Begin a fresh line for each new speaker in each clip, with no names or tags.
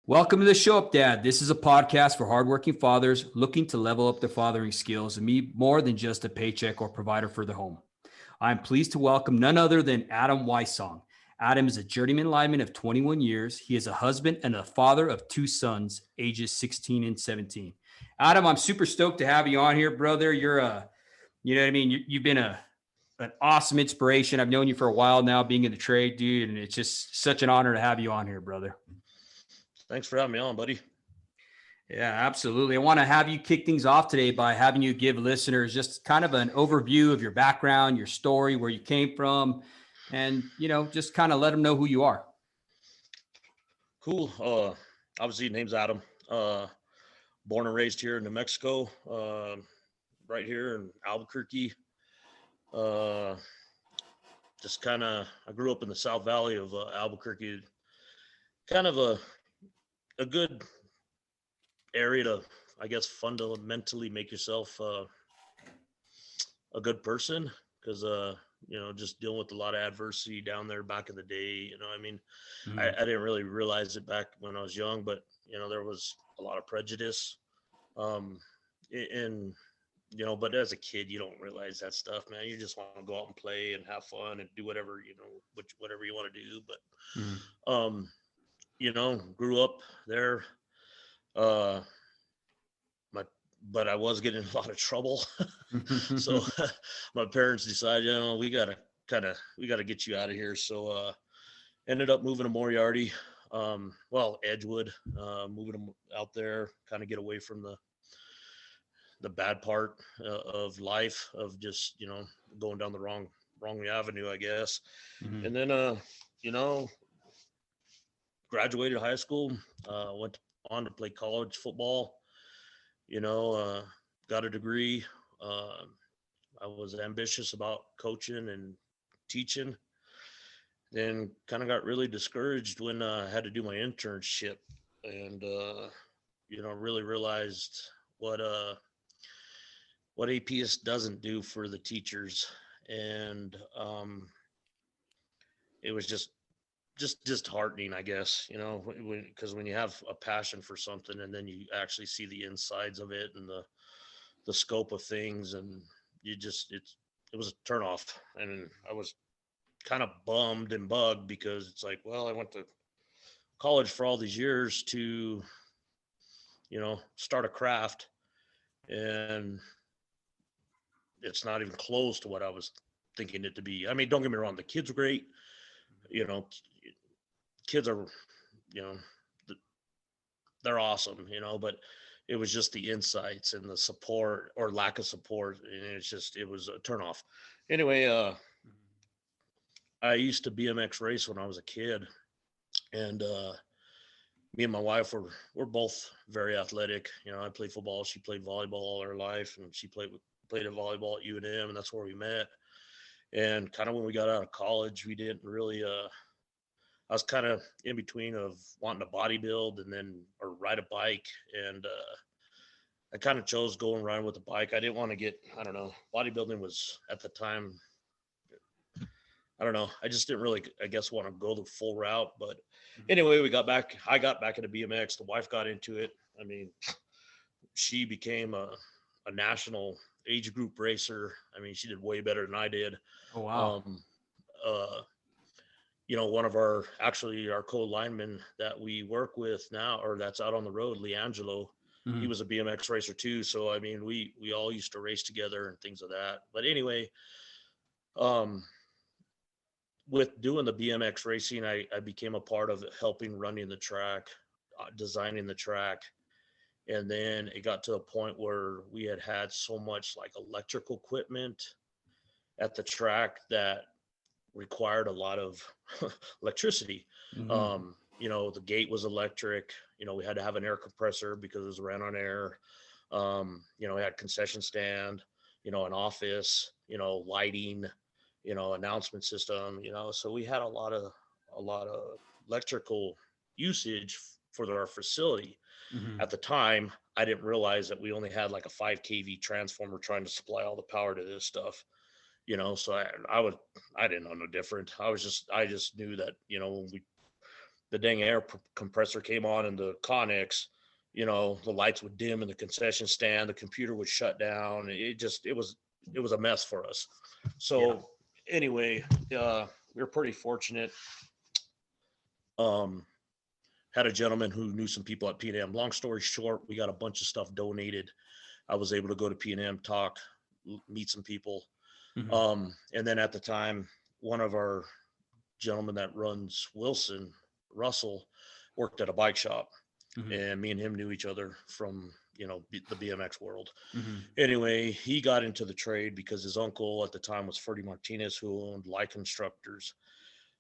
Welcome to the Show Up Dad. This is a podcast for hardworking fathers looking to level up their fathering skills and be more than just a paycheck or provider for the home. I'm pleased to welcome none other than Adam Wysong. Adam is a journeyman lineman of 21 years. He is a husband and a father of two sons, ages 16 and 17. Adam, I'm super stoked to have you on here, brother. You're you know what I mean? You've been an awesome inspiration. I've known you for a while now, being in the trade, dude, and it's just such an honor to have you on here, brother.
Thanks for having me on, buddy.
Yeah, absolutely. I want to have you kick things off today by having you give listeners just kind of an overview of your background, your story, where you came from, and, just kind of let them know who you are.
Cool. Obviously, name's Adam. Born and raised here in New Mexico, right here in Albuquerque. I grew up in the South Valley of Albuquerque. Kind of a good area to, I guess, fundamentally make yourself a good person, because just dealing with a lot of adversity down there back in the day. I didn't really realize it back when I was young, but there was a lot of prejudice, but as a kid you don't realize that stuff, man. You just want to go out and play and have fun and do whatever whatever you want to do. But grew up there. But I was getting in a lot of trouble. So my parents decided, we gotta get you out of here. So ended up moving to Moriarty, Edgewood, moving them out there, kind of get away from the bad part of life, of just, going down the wrong avenue, I guess. And then, graduated high school, went on to play college football, got a degree. I was ambitious about coaching and teaching. Then kind of got really discouraged when I had to do my internship, and really realized what APS doesn't do for the teachers. And it was just disheartening, I guess, because when you have a passion for something and then you actually see the insides of it and the scope of things, and it was a turnoff. And I was kind of bummed and bugged, because it's like, well, I went to college for all these years to, start a craft, and it's not even close to what I was thinking it to be. I mean, don't get me wrong, the kids are great. Kids are, they're awesome, but it was just the insights and the support, or lack of support. And it was a turnoff. Anyway, I used to BMX race when I was a kid, and me and my wife we're both very athletic. I played football, she played volleyball all her life, and she played at volleyball at UNM, and that's where we met. And kind of when we got out of college, we didn't really I was kind of in between of wanting to bodybuild or ride a bike. And I kind of chose going riding with a bike. I didn't want to get, I don't know, bodybuilding was at the time, I don't know, I just didn't really, I guess, want to go the full route. But anyway, I got back into BMX. The wife got into it. I mean, she became a national age group racer. I mean, she did way better than I did.
Oh, wow.
One of our co-linemen that we work with now, or that's out on the road, Leangelo, he was a BMX racer too. So, I mean, we all used to race together and things of that. But anyway, with doing the BMX racing, I became a part of helping running the track, designing the track. And then it got to a point where we had so much like electrical equipment at the track that required a lot of electricity. The gate was electric. We had to have an air compressor because it was ran on air. We had concession stand, an office, lighting, announcement system, so we had a lot of electrical usage for our facility. At the time, I didn't realize that we only had like a 5 kV transformer trying to supply all the power to this stuff. So I didn't know no different. I just knew that, when the dang compressor came on in the Connex, you know, the lights would dim in the concession stand, the computer would shut down. It was a mess for us. So anyway, we were pretty fortunate. Had a gentleman who knew some people at P&M. Long story short, we got a bunch of stuff donated. I was able to go to P&M, talk, meet some people. And then at the time, one of our gentlemen that runs Wilson, Russell, worked at a bike shop, and me and him knew each other from, you know, the BMX world. Anyway, he got into the trade because his uncle at the time was Ferdy Martinez, who owned Like Instructors.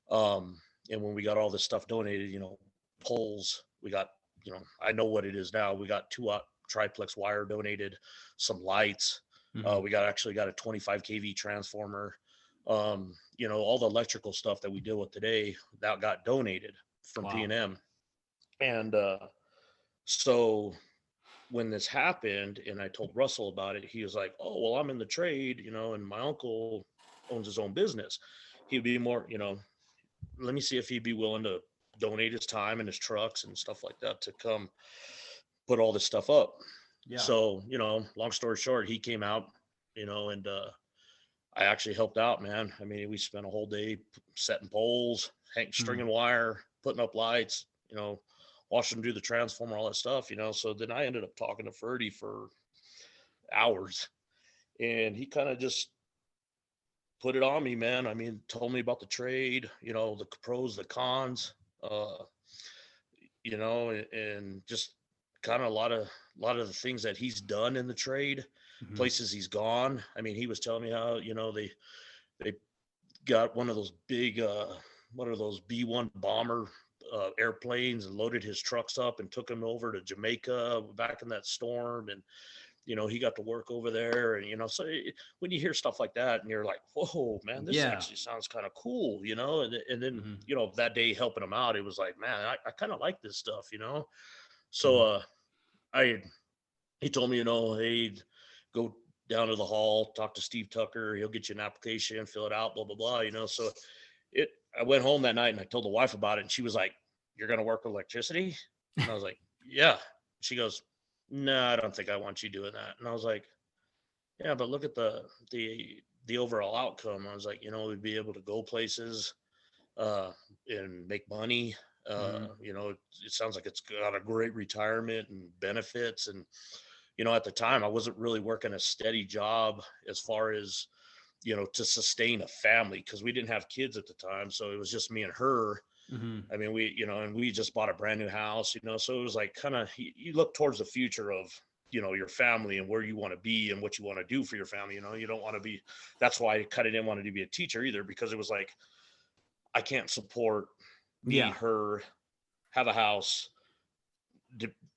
And when we got all this stuff donated, you know, poles, we got, you know, I know what it is now. We got 2-aught triplex wire donated, some lights. We got a 25 kV transformer. You know, all the electrical stuff that we deal with today that got donated from P&M. And so when this happened and I told Russell about it, he was like, oh, well, I'm in the trade, you know, and my uncle owns his own business. He'd be more, you know, let me see if he'd be willing to donate his time and his trucks and stuff like that to come put all this stuff up. So, you know, long story short, he came out, you know, and I actually helped out, man. I mean, we spent a whole day setting poles, stringing wire, putting up lights, you know, watching them do the transformer, all that stuff, you know. So then I ended up talking to Ferdy for hours, and he kind of just put it on me, man. I mean, told me about the trade, you know, the pros, the cons, you know, and just kind of a lot of the things that he's done in the trade, places he's gone. I mean, he was telling me how, you know, they got one of those big, what are those B-1 bomber airplanes and loaded his trucks up and took him over to Jamaica back in that storm. And, you know, he got to work over there. And, you know, so when you hear stuff like that and you're like, whoa, man, this actually sounds kind of cool, you know? And then, you know, that day helping him out, it was like, man, I kind of like this stuff, you know? So, he told me, you know, hey, go down to the hall, talk to Steve Tucker. He'll get you an application, fill it out, blah, blah, blah, you know? So I went home that night and I told the wife about it, and she was like, you're going to work with electricity? And I was like, yeah. She goes, no, I don't think I want you doing that. And I was like, yeah, but look at the overall outcome. I was like, you know, we'd be able to go places and make money. You know, it sounds like it's got a great retirement and benefits. And, you know, at the time I wasn't really working a steady job as far as, you know, to sustain a family, because we didn't have kids at the time. So it was just me and her. I mean, we, you know, and we just bought a brand new house, you know, so it was like kind of, you look towards the future of, you know, your family and where you want to be and what you want to do for your family. You know, you don't want to be, that's why I kind of didn't want to be a teacher either, because it was like, I can't support me, her, have a house.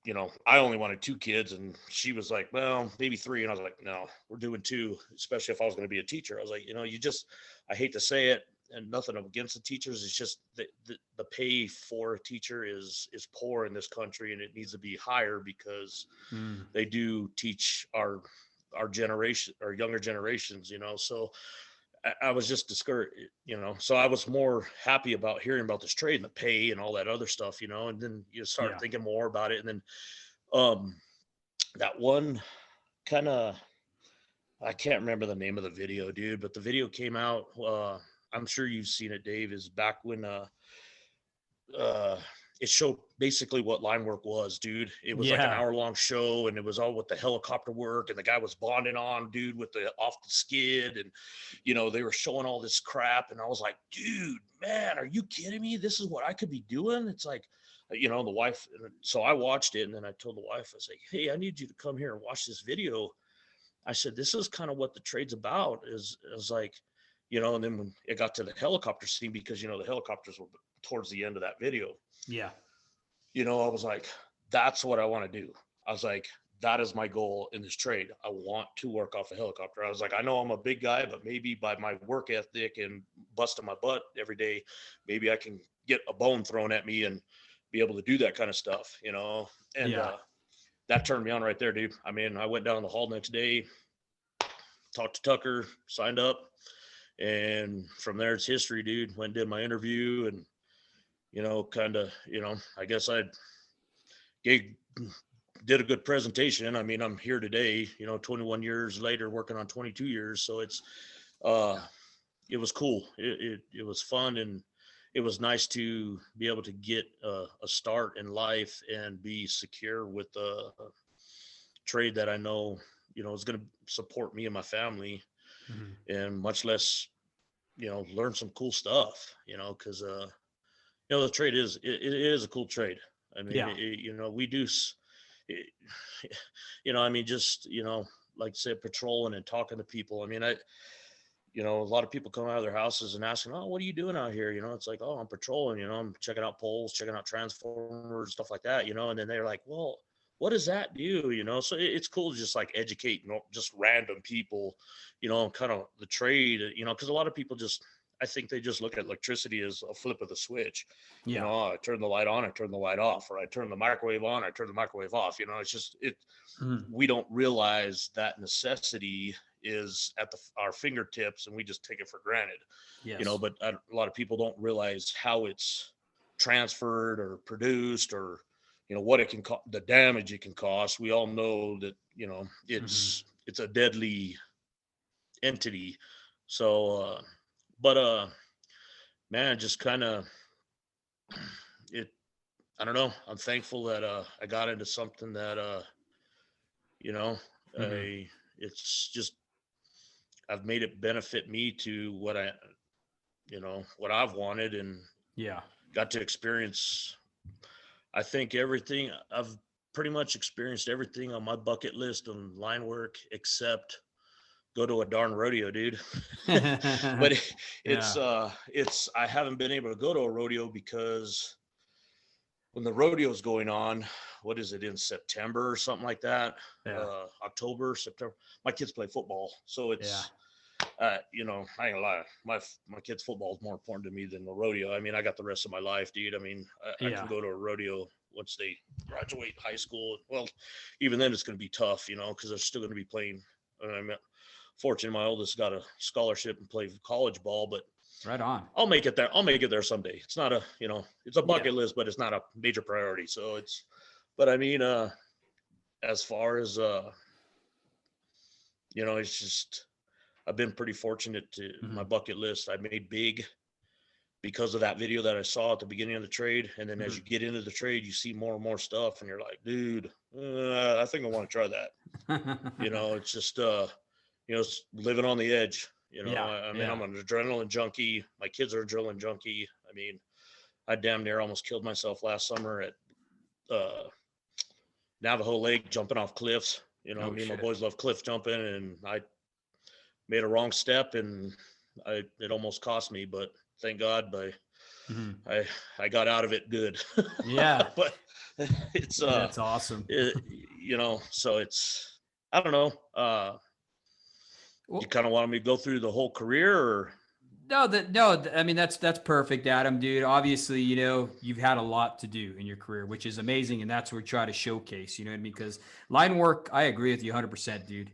You know, I only wanted 2 kids, and she was like, well, maybe 3. And I was like, no, we're doing 2, especially if I was going to be a teacher. I was like, you know, I hate to say it, and nothing against the teachers. It's just the pay for a teacher is poor in this country, and it needs to be higher, because they do teach our generation, our younger generations, you know. So I was just discouraged, you know, so I was more happy about hearing about this trade and the pay and all that other stuff, you know. And then you start thinking more about it. And then that one kind of, I can't remember the name of the video, dude, but the video came out, I'm sure you've seen it, Dave, is back when it showed basically what line work was, dude. It was like an hour-long show, and it was all with the helicopter work, and the guy was bonding on, dude, with the off the skid, and, you know, they were showing all this crap, and I was like, dude, man, are you kidding me? This is what I could be doing? It's like, you know, the wife, so I watched it, and then I told the wife, I was like, hey, I need you to come here and watch this video. I said, this is kind of what the trade's about, is like, you know. And then when it got to the helicopter scene, because, you know, the helicopters were towards the end of that video. Yeah. You know, I was like, that's what I want to do. I was like, that is my goal in this trade. I want to work off a helicopter. I was like, I know I'm a big guy, but maybe by my work ethic and busting my butt every day, maybe I can get a bone thrown at me and be able to do that kind of stuff, you know? And that turned me on right there, dude. I mean, I went down the hall next day, talked to Tucker, signed up, and from there it's history, dude. Went and did my interview, and, kind of, I guess gave, did a good presentation. I mean, I'm here today, 21 years later, working on 22 years. So uh, it was cool. It was fun, and it was nice to be able to get a start in life and be secure with a trade that I know, is going to support me and my family,
Mhm.
and much less, learn some cool stuff, because, the trade it is a cool trade. I mean,
Yeah.
we do, it, I mean, just, like say patrolling and talking to people. I mean, a lot of people come out of their houses and asking, "Oh, what are you doing out here?" It's like, "Oh, I'm patrolling, I'm checking out poles, checking out transformers, stuff like that, and then they're like, "Well, what does that do?" So it's cool to just like educate, just random people, kind of the trade, because a lot of people I think they just look at electricity as a flip of the switch.
Yeah.
I turn the light on, I turn the light off, or I turn the microwave on, I turn the microwave off. It's just
Mhm.
we don't realize that necessity is at our fingertips, and we just take it for granted.
Yes.
But a lot of people don't realize how it's transferred or produced, or what it can the damage it can cause. We all know that
Mhm.
it's a deadly entity. So but man, just kind of it I don't know, I'm thankful that I got into something that you know
Mhm.
I it's just I've made it benefit me to what I've wanted, and
Yeah.
got to experience, I think, everything. I've pretty much experienced everything on my bucket list on line work, except go to a darn rodeo, dude. But
Yeah.
I haven't been able to go to a rodeo because when the rodeo's going on, what is it, in September or something like that?
Yeah.
October, September. My kids play football, so
Yeah.
I ain't gonna lie. My kids' football is more important to me than the rodeo. I mean, I got the rest of my life, dude. I mean, I can
Yeah.
go to a rodeo once they graduate high school. Well, even then, it's going to be tough, because they're still going to be playing. And I'm fortunate my oldest got a scholarship and play college ball, but
Right on.
I'll make it there. I'll make it there someday. It's not it's a
Yeah.
bucket list, but it's not a major priority. So but I mean, as far as it's just I've been pretty fortunate to my
Mhm.
bucket list. I made big because of that video that I saw at the beginning of the trade. And then as
Mhm.
you get into the trade, you see more and more stuff, and you're like, dude, I think I want to try that. It's just, it's living on the edge.
Yeah.
I mean,
Yeah.
I'm an adrenaline junkie. My kids are adrenaline junkie. I mean, I damn near almost killed myself last summer at uh, Navajo Lake jumping off cliffs.
Oh
Me and my
shit.
boys love cliff jumping, and I made a wrong step, and it almost cost me, but thank God
Mhm.
I I got out of it good.
Yeah.
But it's
That's awesome.
so it's, I don't know. You
Well,
kind of want me to go through the whole career, or
I mean, that's perfect, Adam, dude. Obviously, you've had a lot to do in your career, which is amazing, and that's what we try to showcase. You know what I mean? Because line work, I agree with you 100%, dude.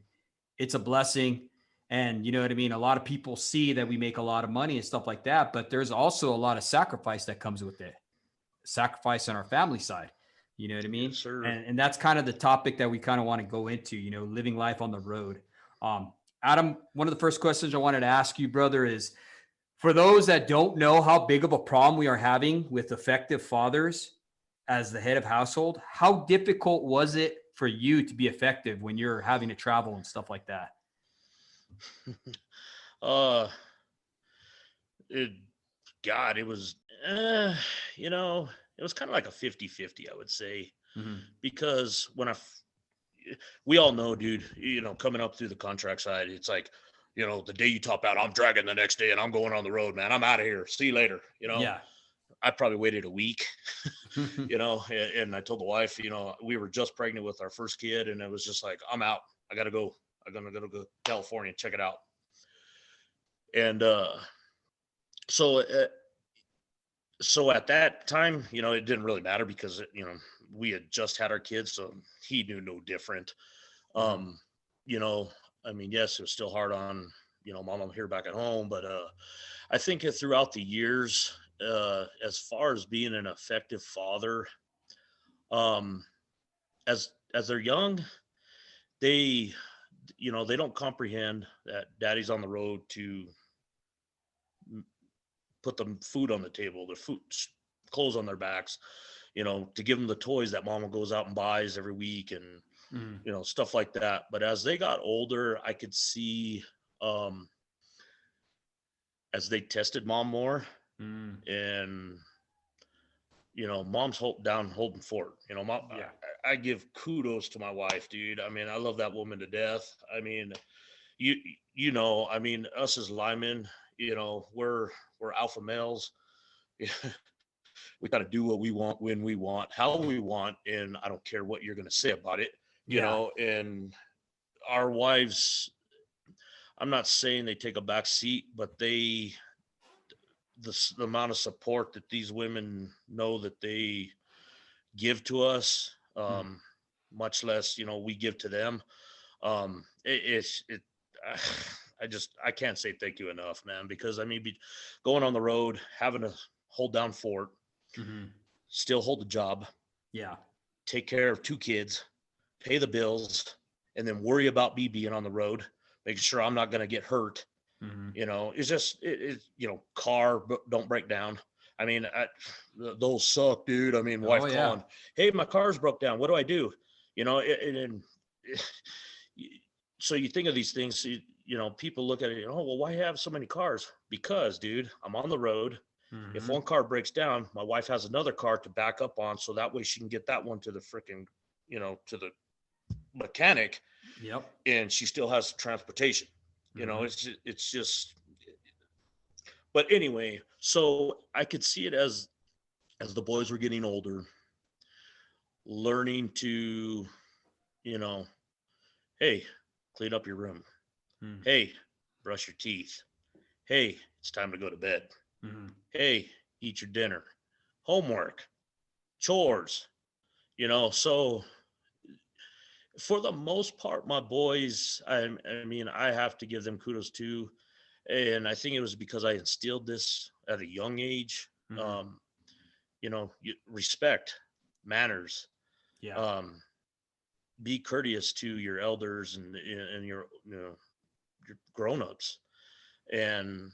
It's a blessing, and you know what I mean. A lot of people see that we make a lot of money and stuff like that, but there's also a lot of sacrifice that comes with it. Sacrifice on our family side. You know what I
yes,
mean?
sir.
And that's kind of the topic that we kind of want to go into. Living life on the road. Adam, one of the first questions I wanted to ask you, brother, is for those that don't know how big of a problem we are having with effective fathers as the head of household, how difficult was it for you to be effective when you're having to travel and stuff like that?
uh, it, God, it was, you know, it was kind of like a 50-50, I would say,
Mm-hmm.
because we all know, dude, coming up through the contract side, it's like, the day you top out, I'm dragging the next day and I'm going on the road, man. I'm out of here. See you later.
Yeah.
I probably waited a week, and I told the wife, we were just pregnant with our first kid, and it was just like, I'm out. I got to go. I'm going to go to California and check it out. And so, uh, so at that time, it didn't really matter because, we had just had our kids, so he knew no different.
Mm-hmm.
Um, you know, I mean, yes, it was still hard on, mom, I'm here back at home, but I think throughout the years, as far as being an effective father, um, as they're young, they, they don't comprehend that daddy's on the road to put them food on the table, their food, clothes on their backs, to give them the toys that mama goes out and buys every week, and stuff like that. But as they got older, I could see, as they tested mom more, and mom's holding fort. Mom,
Yeah.
I give kudos to my wife, dude. I mean, I love that woman to death. I mean, I mean, us as linemen, we're alpha males. We got to do what we want, when we want, how we want, and I don't care what you're going to say about it. And our wives, I'm not saying they take a back seat, but the amount of support that these women know that they give to us, much less, we give to them. I can't say thank you enough, man, because I mean, going on the road, having to hold down fort, still hold the job, take care of 2 kids, pay the bills, and then worry about me being on the road, making sure I'm not going to get hurt. It's just, car don't break down. I mean, those suck, dude. I mean, wife calling, hey, my car's broke down. What do I do? So you think of these things, people look at it, oh, well, why have so many cars? Because, dude, I'm on the road. If one car breaks down, my wife has another car to back up on, so that way she can get that one to the freaking, to the mechanic.
Yep.
And she still has transportation. It's just. But anyway, so I could see it as the boys were getting older, learning to, hey, clean up your room. Hey, brush your teeth. Hey, it's time to go to bed. Hey, eat your dinner. Homework, chores, so for the most part, my boys, I mean, I have to give them kudos too. And I think it was because I instilled this at a young age. Respect, manners, be courteous to your elders and your grown-ups. And,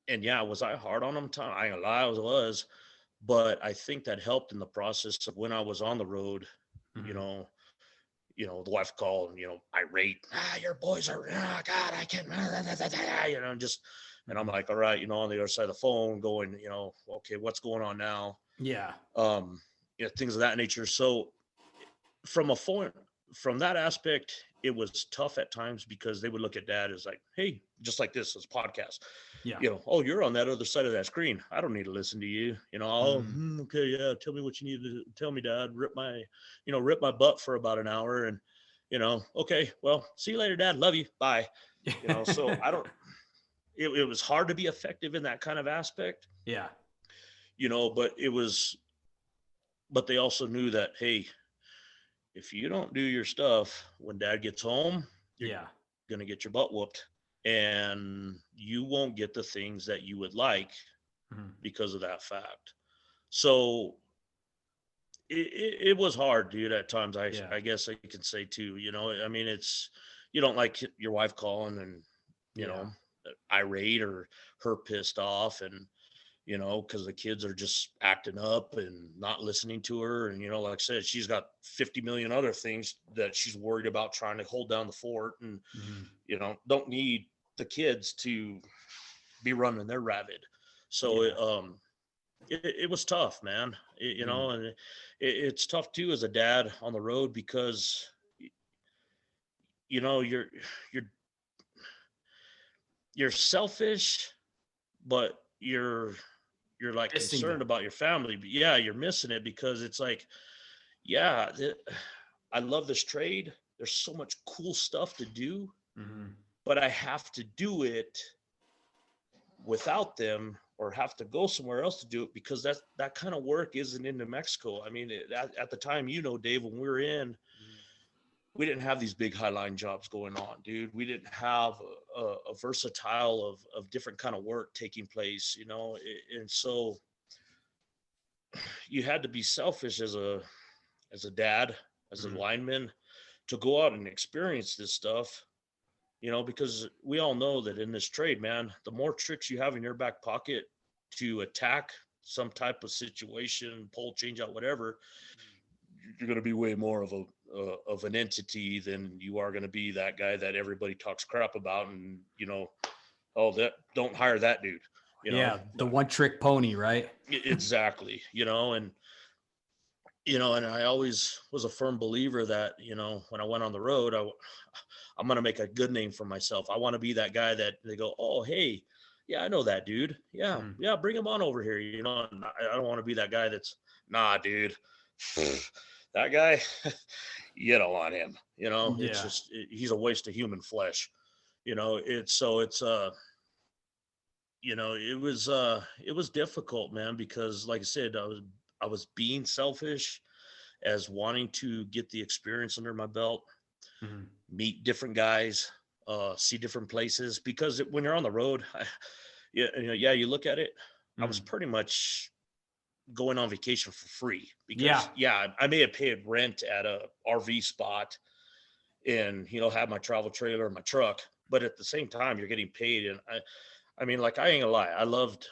and yeah, was I hard on them? I ain't gonna lie, I was, but I think that helped in the process of when I was on the road, the wife called, irate, your boys are, God, I can't, and I'm like, all right, on the other side of the phone going, okay, what's going on now?
Yeah.
Things of that nature. So from that aspect, it was tough at times because they would look at dad as like, hey, just like this podcast. Oh, you're on that other side of that screen. I don't need to listen to you. Okay, yeah, tell me what you need to tell me, dad. Rip my butt for about an hour, and okay, well, see you later, dad. Love you. Bye. So I don't. It was hard to be effective in that kind of aspect.
Yeah.
But they also knew that, hey, if you don't do your stuff when dad gets home, you're going to get your butt whooped, and you won't get the things that you would like because of that fact. So it was hard, dude, at times. I guess I can say too, I mean, you don't like your wife calling and, irate or her pissed off, and, because the kids are just acting up and not listening to her. And, like I said, she's got 50 million other things that she's worried about trying to hold down the fort, and, don't need the kids to be running their rabbit. So, it was tough, man. And it's tough too as a dad on the road because, you're selfish, but you're like concerned about your family. But yeah, you're missing it because it's like, I love this trade. There's so much cool stuff to do, but I have to do it without them, or have to go somewhere else to do it, because that kind of work isn't in New Mexico. I mean, at the time, Dave, when we were in, we didn't have these big highline jobs going on, dude. We didn't have a versatile of different kind of work taking place, you know. And so you had to be selfish as a dad, as a
Mhm.
lineman, to go out and experience this stuff, you know, because we all know that in this trade, man, the more tricks you have in your back pocket to attack some type of situation, pole change out, whatever, you're going to be way more of an entity than you are going to be that guy that everybody talks crap about, and you know, oh, that don't hire that dude, you know.
Yeah, the one trick pony, right?
Exactly, you know. And you know, and I always was a firm believer that, you know, when I went on the road, I'm going to make a good name for myself. I want to be that guy that they go, oh, hey, yeah, I know that dude. Yeah,
Mhm.
yeah, bring him on over here. You know, and I don't want to be that guy that's, nah, dude, that guy, you don't want him. You know, it's
Yeah.
just, he's a waste of human flesh. You know, you know, it was difficult, man, because like I said, I was being selfish as wanting to get the experience under my belt,
Mhm.
meet different guys, see different places. Because when you're on the road, yeah, you know, yeah, you look at it, I was
Mhm.
pretty much going on vacation for free
Yeah.
because, yeah, I may have paid rent at a RV spot and, you know, have my travel trailer, my truck, but at the same time, you're getting paid. And I mean, like, I ain't gonna lie, I loved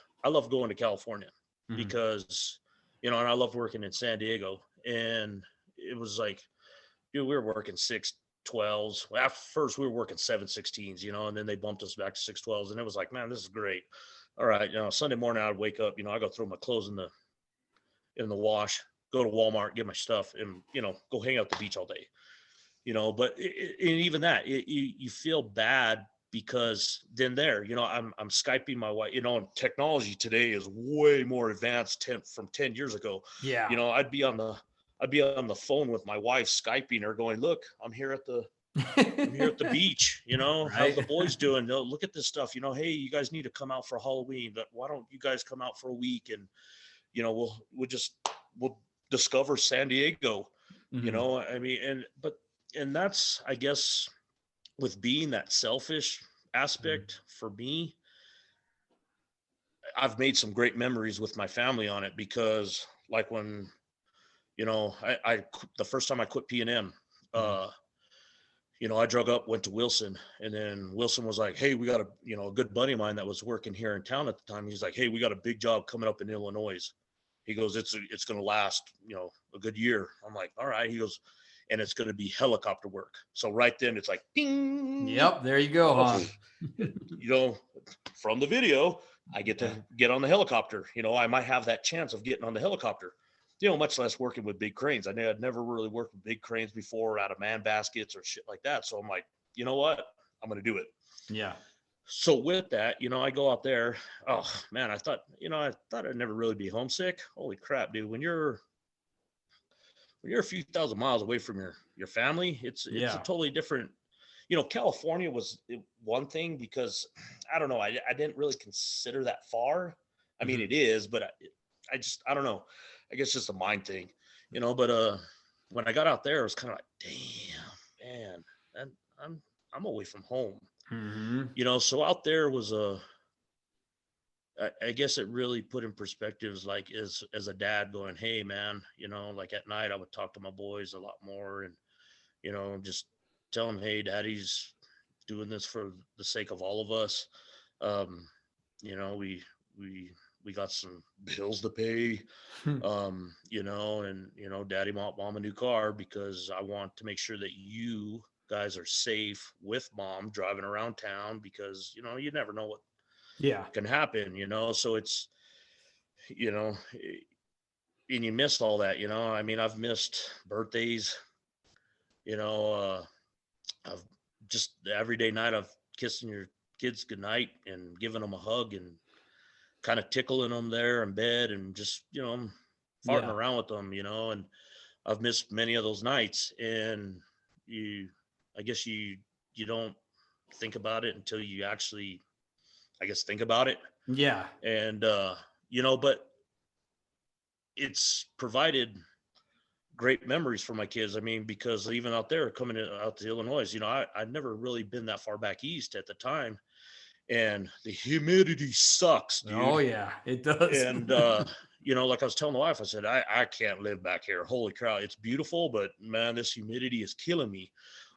going to California
Mhm.
because, you know, and I loved working in San Diego. And it was like, dude, we were working 612s. Well, at first we were working 716s, you know, and then they bumped us back to 612s. And it was like, man, this is great. All right. You know, Sunday morning I'd wake up, you know, I go throw my clothes in the wash, go to Walmart, get my stuff, and, you know, go hang out at the beach all day, you know. But and even that, you feel bad because then there, you know, I'm Skyping my wife, you know, and technology today is way more advanced from 10 years ago. You
Yeah.
know, I'd be on the phone with my wife, Skyping her, going, look, I'm here at the beach. You know, how's the
Right.
boys doing? No, look at this stuff. You know, hey, you guys need to come out for Halloween. But why don't you guys come out for a week? And you know, we'll discover San Diego. You
Mhm.
know, I mean, and that's, I guess, with being that selfish
Mhm.
aspect for me, I've made some great memories with my family on it because, like, when you know, the first time I quit P&M,
Mhm.
uh, you know, I drug up, went to Wilson, and then Wilson was like, "Hey, we got you know, a good buddy of mine that was working here in town at the time. He's like, hey, we got a big job coming up in Illinois. He goes, it's going to last, you know, a good year." I'm like, all right. He goes, and it's going to be helicopter work. So right then it's like, ding,
Yep. There you go,
oh,
huh?
you know, from the video, I get
Yeah.
to get on the helicopter. You know, I might have that chance of getting on the helicopter, you know, much less working with big cranes. I knew I'd never really worked with big cranes before out of man baskets or shit like that. So I'm like, you know what? I'm going to do it.
Yeah.
So with that, you know, I go out there. Oh man, I thought I'd never really be homesick. Holy crap, dude. When you're a few thousand miles away from your family, it's a
Yeah.
totally different. You know, California was one thing because I don't know, I didn't really consider that far. I mean,
Mhm.
it is, but I don't know. I guess just a mind thing, you know. But when I got out there, it was kind of like, damn, man, and I'm away from home,
Mhm.
you know. So out there was I guess it really put in perspectives, like, as a dad going, hey man, you know, like at night I would talk to my boys a lot more, and you know, just tell them, hey, daddy's doing this for the sake of all of us. um you know, we got some bills to pay, you know, and you know, daddy bought mom a new car because I want to make sure that you guys are safe with mom driving around town, because you know, you never know what
Yeah.
can happen, you know. So it's, you know, and you miss all that, you know. I mean, I've missed birthdays, you know. I've just the everyday night of kissing your kids goodnight and giving them a hug and kind of tickling them there in bed and just, you know, farting
Yeah.
around with them, you know. And I've missed many of those nights. And you, I guess you don't think about it until you actually, I guess, think about it.
Yeah.
And, you know, but it's provided great memories for my kids. I mean, because even out there coming out to Illinois, I'd never really been that far back east at the time, and the humidity sucks,
Oh
dude.
yeah, it does.
And like I was telling the wife, I said, I can't live back here. Holy cow, it's beautiful, but man, this humidity is killing me.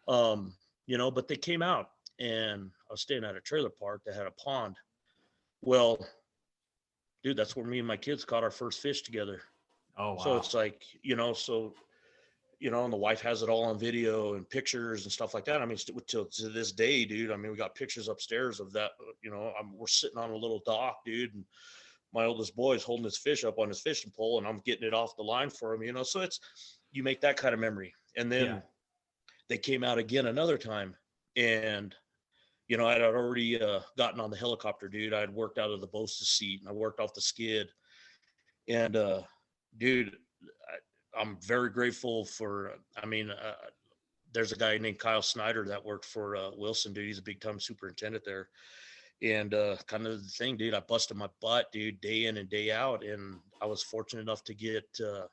But they came out, and I was staying at a trailer park that had a pond. Well, dude, that's where me and my kids caught our first fish together.
Oh
So
wow.
it's like, and the wife has it all on video and pictures and stuff like that. I mean, till to this day, dude, I mean, we got pictures upstairs of that, we're sitting on a little dock, dude. And my oldest boy is holding his fish up on his fishing pole, and I'm getting it off the line for him, so you make that kind of memory. And
Yeah.
then they came out again another time, and I had already gotten on the helicopter, dude. I had worked out of the Bosta seat, and I worked off the skid. And dude, I'm very grateful for. There's a guy named Kyle Snyder that worked for Wilson, dude. He's a big time superintendent there. And kind of the thing, dude, I busted my butt, dude, day in and day out. And I was fortunate enough to get to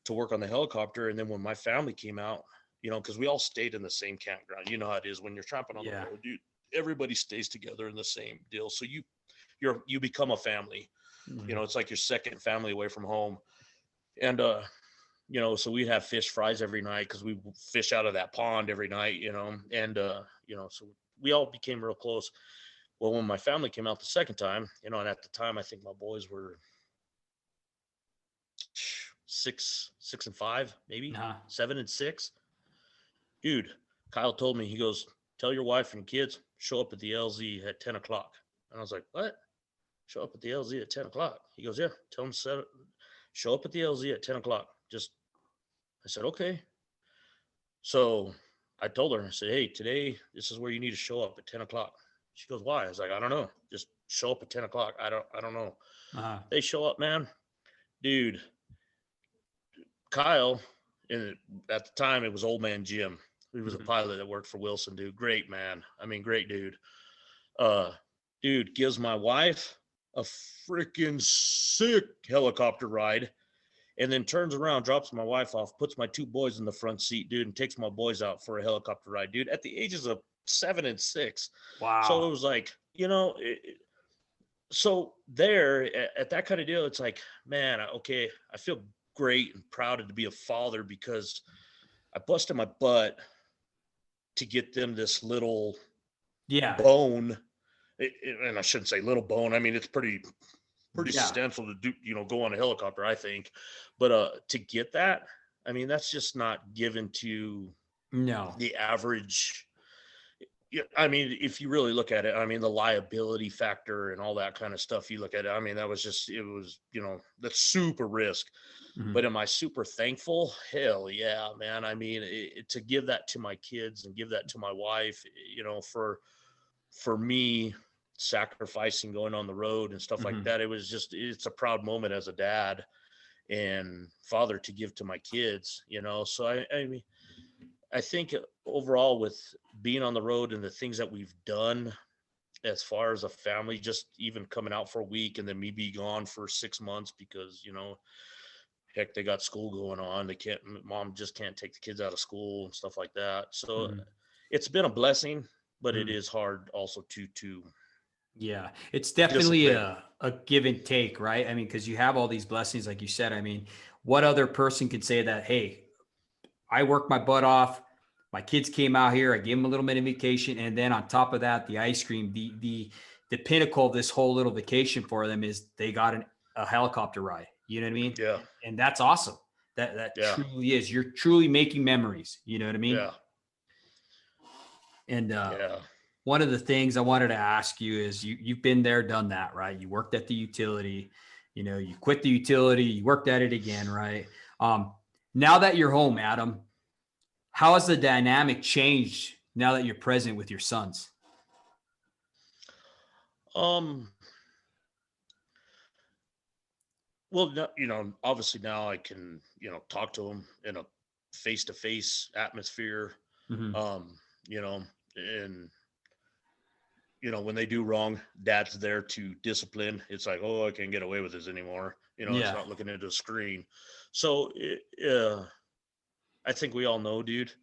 work on the helicopter. And then when my family came out, because we all stayed in the same campground. You know how it is when you're tramping on the road, dude. Everybody stays together in the same deal. So you become a family.
Mm-hmm.
It's like your second family away from home. And so we'd have fish fries every night because we fish out of that pond every night, and so we all became real close. Well, when my family came out the second time, and at the time I think my boys were 6 and 5, maybe 7 and 6. Dude, Kyle told me, he goes, tell your wife and kids, show up at the LZ at 10 o'clock. And I was like, what? Show up at the LZ at 10 o'clock. He goes, yeah, tell them show up at the LZ at 10 o'clock. I said, okay. So I told her, I said, hey, today, this is where you need to show up at 10 o'clock. She goes, why? I was like, I don't know. Just show up at 10 o'clock. I don't know. They show up, man. Dude, Kyle, and at the time it was old man Jim. He was a pilot that worked for Wilson, dude. Great man. I mean, great dude. Dude gives my wife a freaking sick helicopter ride, and then turns around, drops my wife off, puts my 2 boys in the front seat, dude, and takes my boys out for a helicopter ride, dude, at the ages of 7 and 6.
Wow.
So it was like, so there at that kind of deal, it's like, man, okay, I feel great and proud to be a father because I busted my butt to get them this little bone. And I shouldn't say little bone. I mean, it's pretty substantial to do, go on a helicopter, I think. But to get that, I mean, that's just not given to the average. I mean, if you really look at it, I mean, the liability factor and all that kind of stuff, you look at it, I mean, it was, that's super risk. Mm-hmm. But am I super thankful? Hell yeah, man. I mean, to give that to my kids and give that to my wife, for me, sacrificing going on the road and stuff like that, it's a proud moment as a dad and father to give to my kids, so I mean, I think overall with being on the road and the things that we've done as far as a family, just even coming out for a week and then me be gone for 6 months because, heck, they got school going on. Mom just can't take the kids out of school and stuff like that. So it's been a blessing, but it is hard also to
yeah, it's definitely a give and take, right? I mean, because you have all these blessings, like you said. I mean, what other person could say that, hey, I worked my butt off, my kids came out here, I gave them a little bit of vacation, and then on top of that, the ice cream, the pinnacle of this whole little vacation for them is they got a helicopter ride. You know what I mean?
Yeah.
And that's awesome. That truly is. You're truly making memories. You know what I mean?
Yeah.
And one of the things I wanted to ask you is you've been there, done that, right? You worked at the utility, you quit the utility, you worked at it again, right? Now that you're home, Adam, how has the dynamic changed now that you're present with your sons?
Well, obviously now I can, talk to them in a face-to-face atmosphere. And when they do wrong, dad's there to discipline. It's like, oh, I can't get away with this anymore. It's not looking into a screen. So, I think we all know, dude,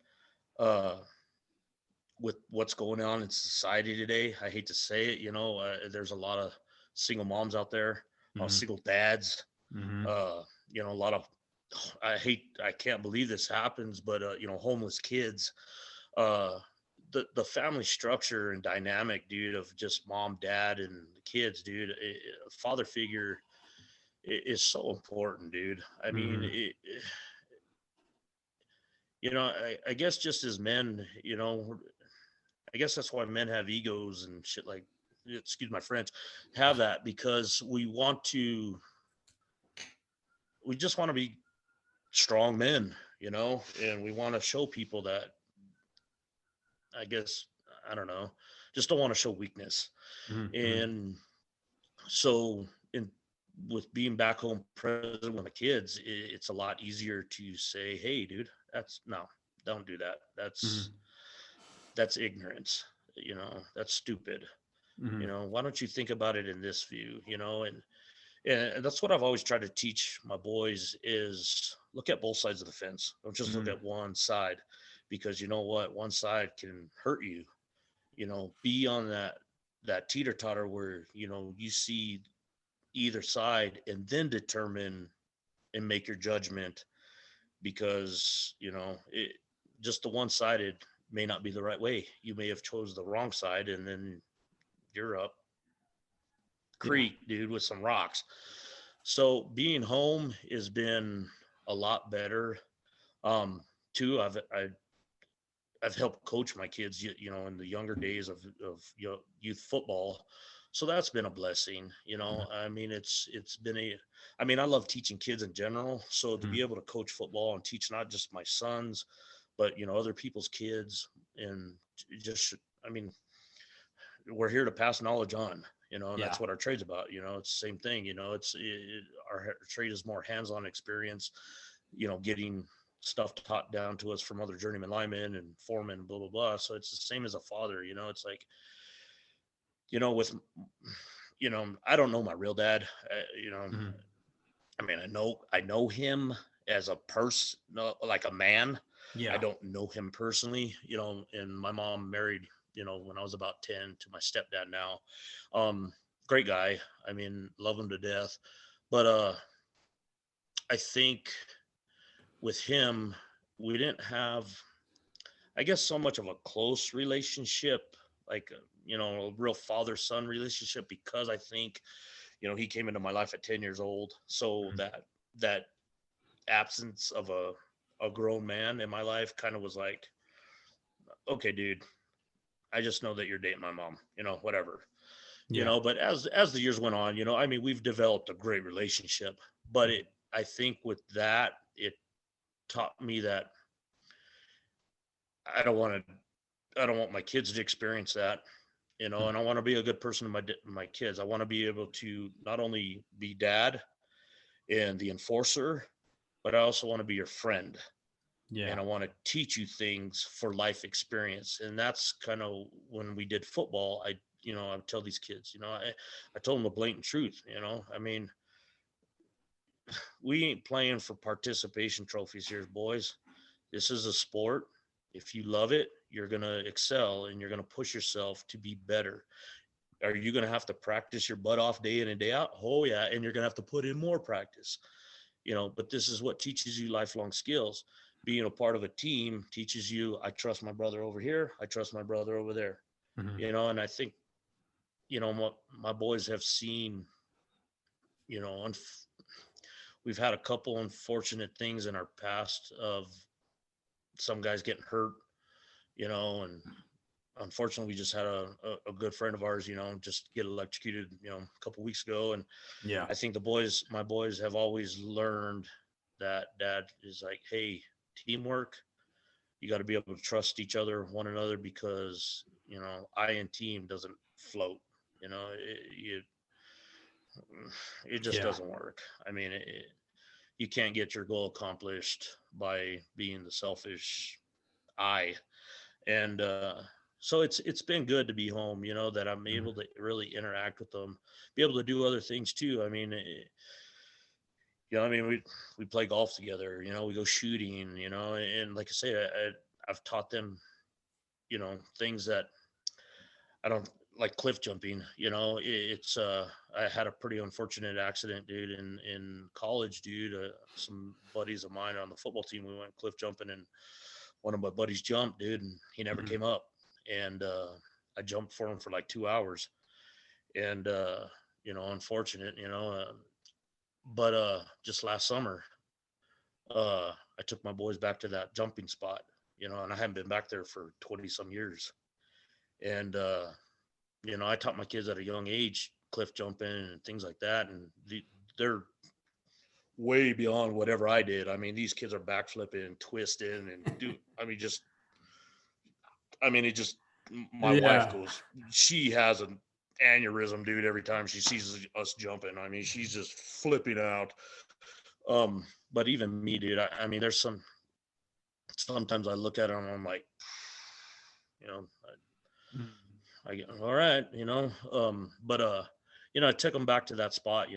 uh, with what's going on in society today. I hate to say it, there's a lot of single moms out there,
Mhm.
single dads,
Mhm.
uh, a lot of, I can't believe this happens, but, homeless kids, uh, the family structure and dynamic, dude, of just mom, dad, and the kids, dude, a father figure is so important, dude. I mean,
Mhm.
I guess just as men, I guess that's why men have egos and shit like, excuse my French, have that because we just want to be strong men, and we want to show people that, I guess, I don't know, just don't want to show weakness.
Mhm.
And so, in with being back home present with my kids, it's a lot easier to say, "Hey, dude, that's no, don't do that. That's
Mhm.
that's ignorance. That's stupid.
Mhm.
Why don't you think about it in this view? And that's what I've always tried to teach my boys is look at both sides of the fence. Don't just look
Mhm.
at one side, because you know what, one side can hurt you. Be on that teeter totter where you see either side and then determine and make your judgment, because just the one sided may not be the right way. You may have chose the wrong side, and then you're up
Yeah.
creek, dude, with some rocks. So being home has been a lot better. Um, too, I've helped coach my kids, in the younger days of youth football. So that's been a blessing.
Mhm.
I mean, it's been I mean, I love teaching kids in general. So to be
Mhm.
able to coach football and teach not just my sons, but other people's kids, and just, I mean, we're here to pass knowledge on. And
Yeah.
that's what our trade's about. It's the same thing. Our trade is more hands-on experience. Getting stuff taught down to us from other journeyman linemen and foremen, blah blah blah. So it's the same as a father. It's like, with, I don't know my real dad.
Mhm.
I mean, I know him as a person, like a man. I
Yeah.
don't know him personally, and my mom married, when I was about 10 to my stepdad now. Um, Great guy. I mean, love him to death. But I think with him, we didn't have, I guess, so much of a close relationship, like, a real father son relationship, because I think, he came into my life at 10 years old. So
Mhm.
that absence of a grown man in my life kind of was like, okay, dude, I just know that you're dating my mom, whatever,
Yeah.
but as the years went on, I mean, we've developed a great relationship, but
Mhm.
I think with that, it taught me that I don't want I don't want my kids to experience that,
Mhm.
and I want to be a good person to my kids. I want to be able to not only be dad and the enforcer, but I also want to be your friend,
Yeah.
and I want to teach you things for life experience. And that's kind of when we did football. I would tell these kids, I told them the blatant truth. I mean, we ain't playing for participation trophies here, boys. This is a sport. If you love it, you're going to excel and you're going to push yourself to be better. Are you going to have to practice your butt off day in and day out? Oh, yeah. And you're going to have to put in more practice. But this is what teaches you lifelong skills. Being a part of a team teaches you, I trust my brother over here, I trust my brother over there.
Mhm.
And I think, what my boys have seen, you know we've had a couple unfortunate things in our past of some guys getting hurt, and unfortunately we just had a good friend of ours, just get electrocuted, a couple weeks ago. And
Yeah.
I think my boys have always learned that dad is like, hey, teamwork, you got to be able to trust each other, one another, because I in team doesn't float. It just
Yeah.
doesn't work. I mean, you can't get your goal accomplished by being the selfish I. And so it's been good to be home. That I'm able
Mhm.
to really interact with them, be able to do other things too. I mean, I mean, we play golf together, we go shooting, and like I say, I've taught them, things that I don't like cliff jumping, it's, I had a pretty unfortunate accident, dude, in college, dude. Some buddies of mine on the football team, we went cliff jumping, and one of my buddies jumped, dude, and he never came up. And, I jumped for him for like 2 hours, and, unfortunate, but, just last summer, I took my boys back to that jumping spot, and I haven't been back there for 20 some years. And, I taught my kids at a young age cliff jumping and things like that. And they're way beyond whatever I did. I mean, these kids are backflipping, twisting, and it just, my wife goes, she has an aneurysm, dude, every time she sees us jumping. I mean, she's just flipping out. But even me, dude, I mean, sometimes I look at them and I'm like, I get, all right, but, I took them back to that spot,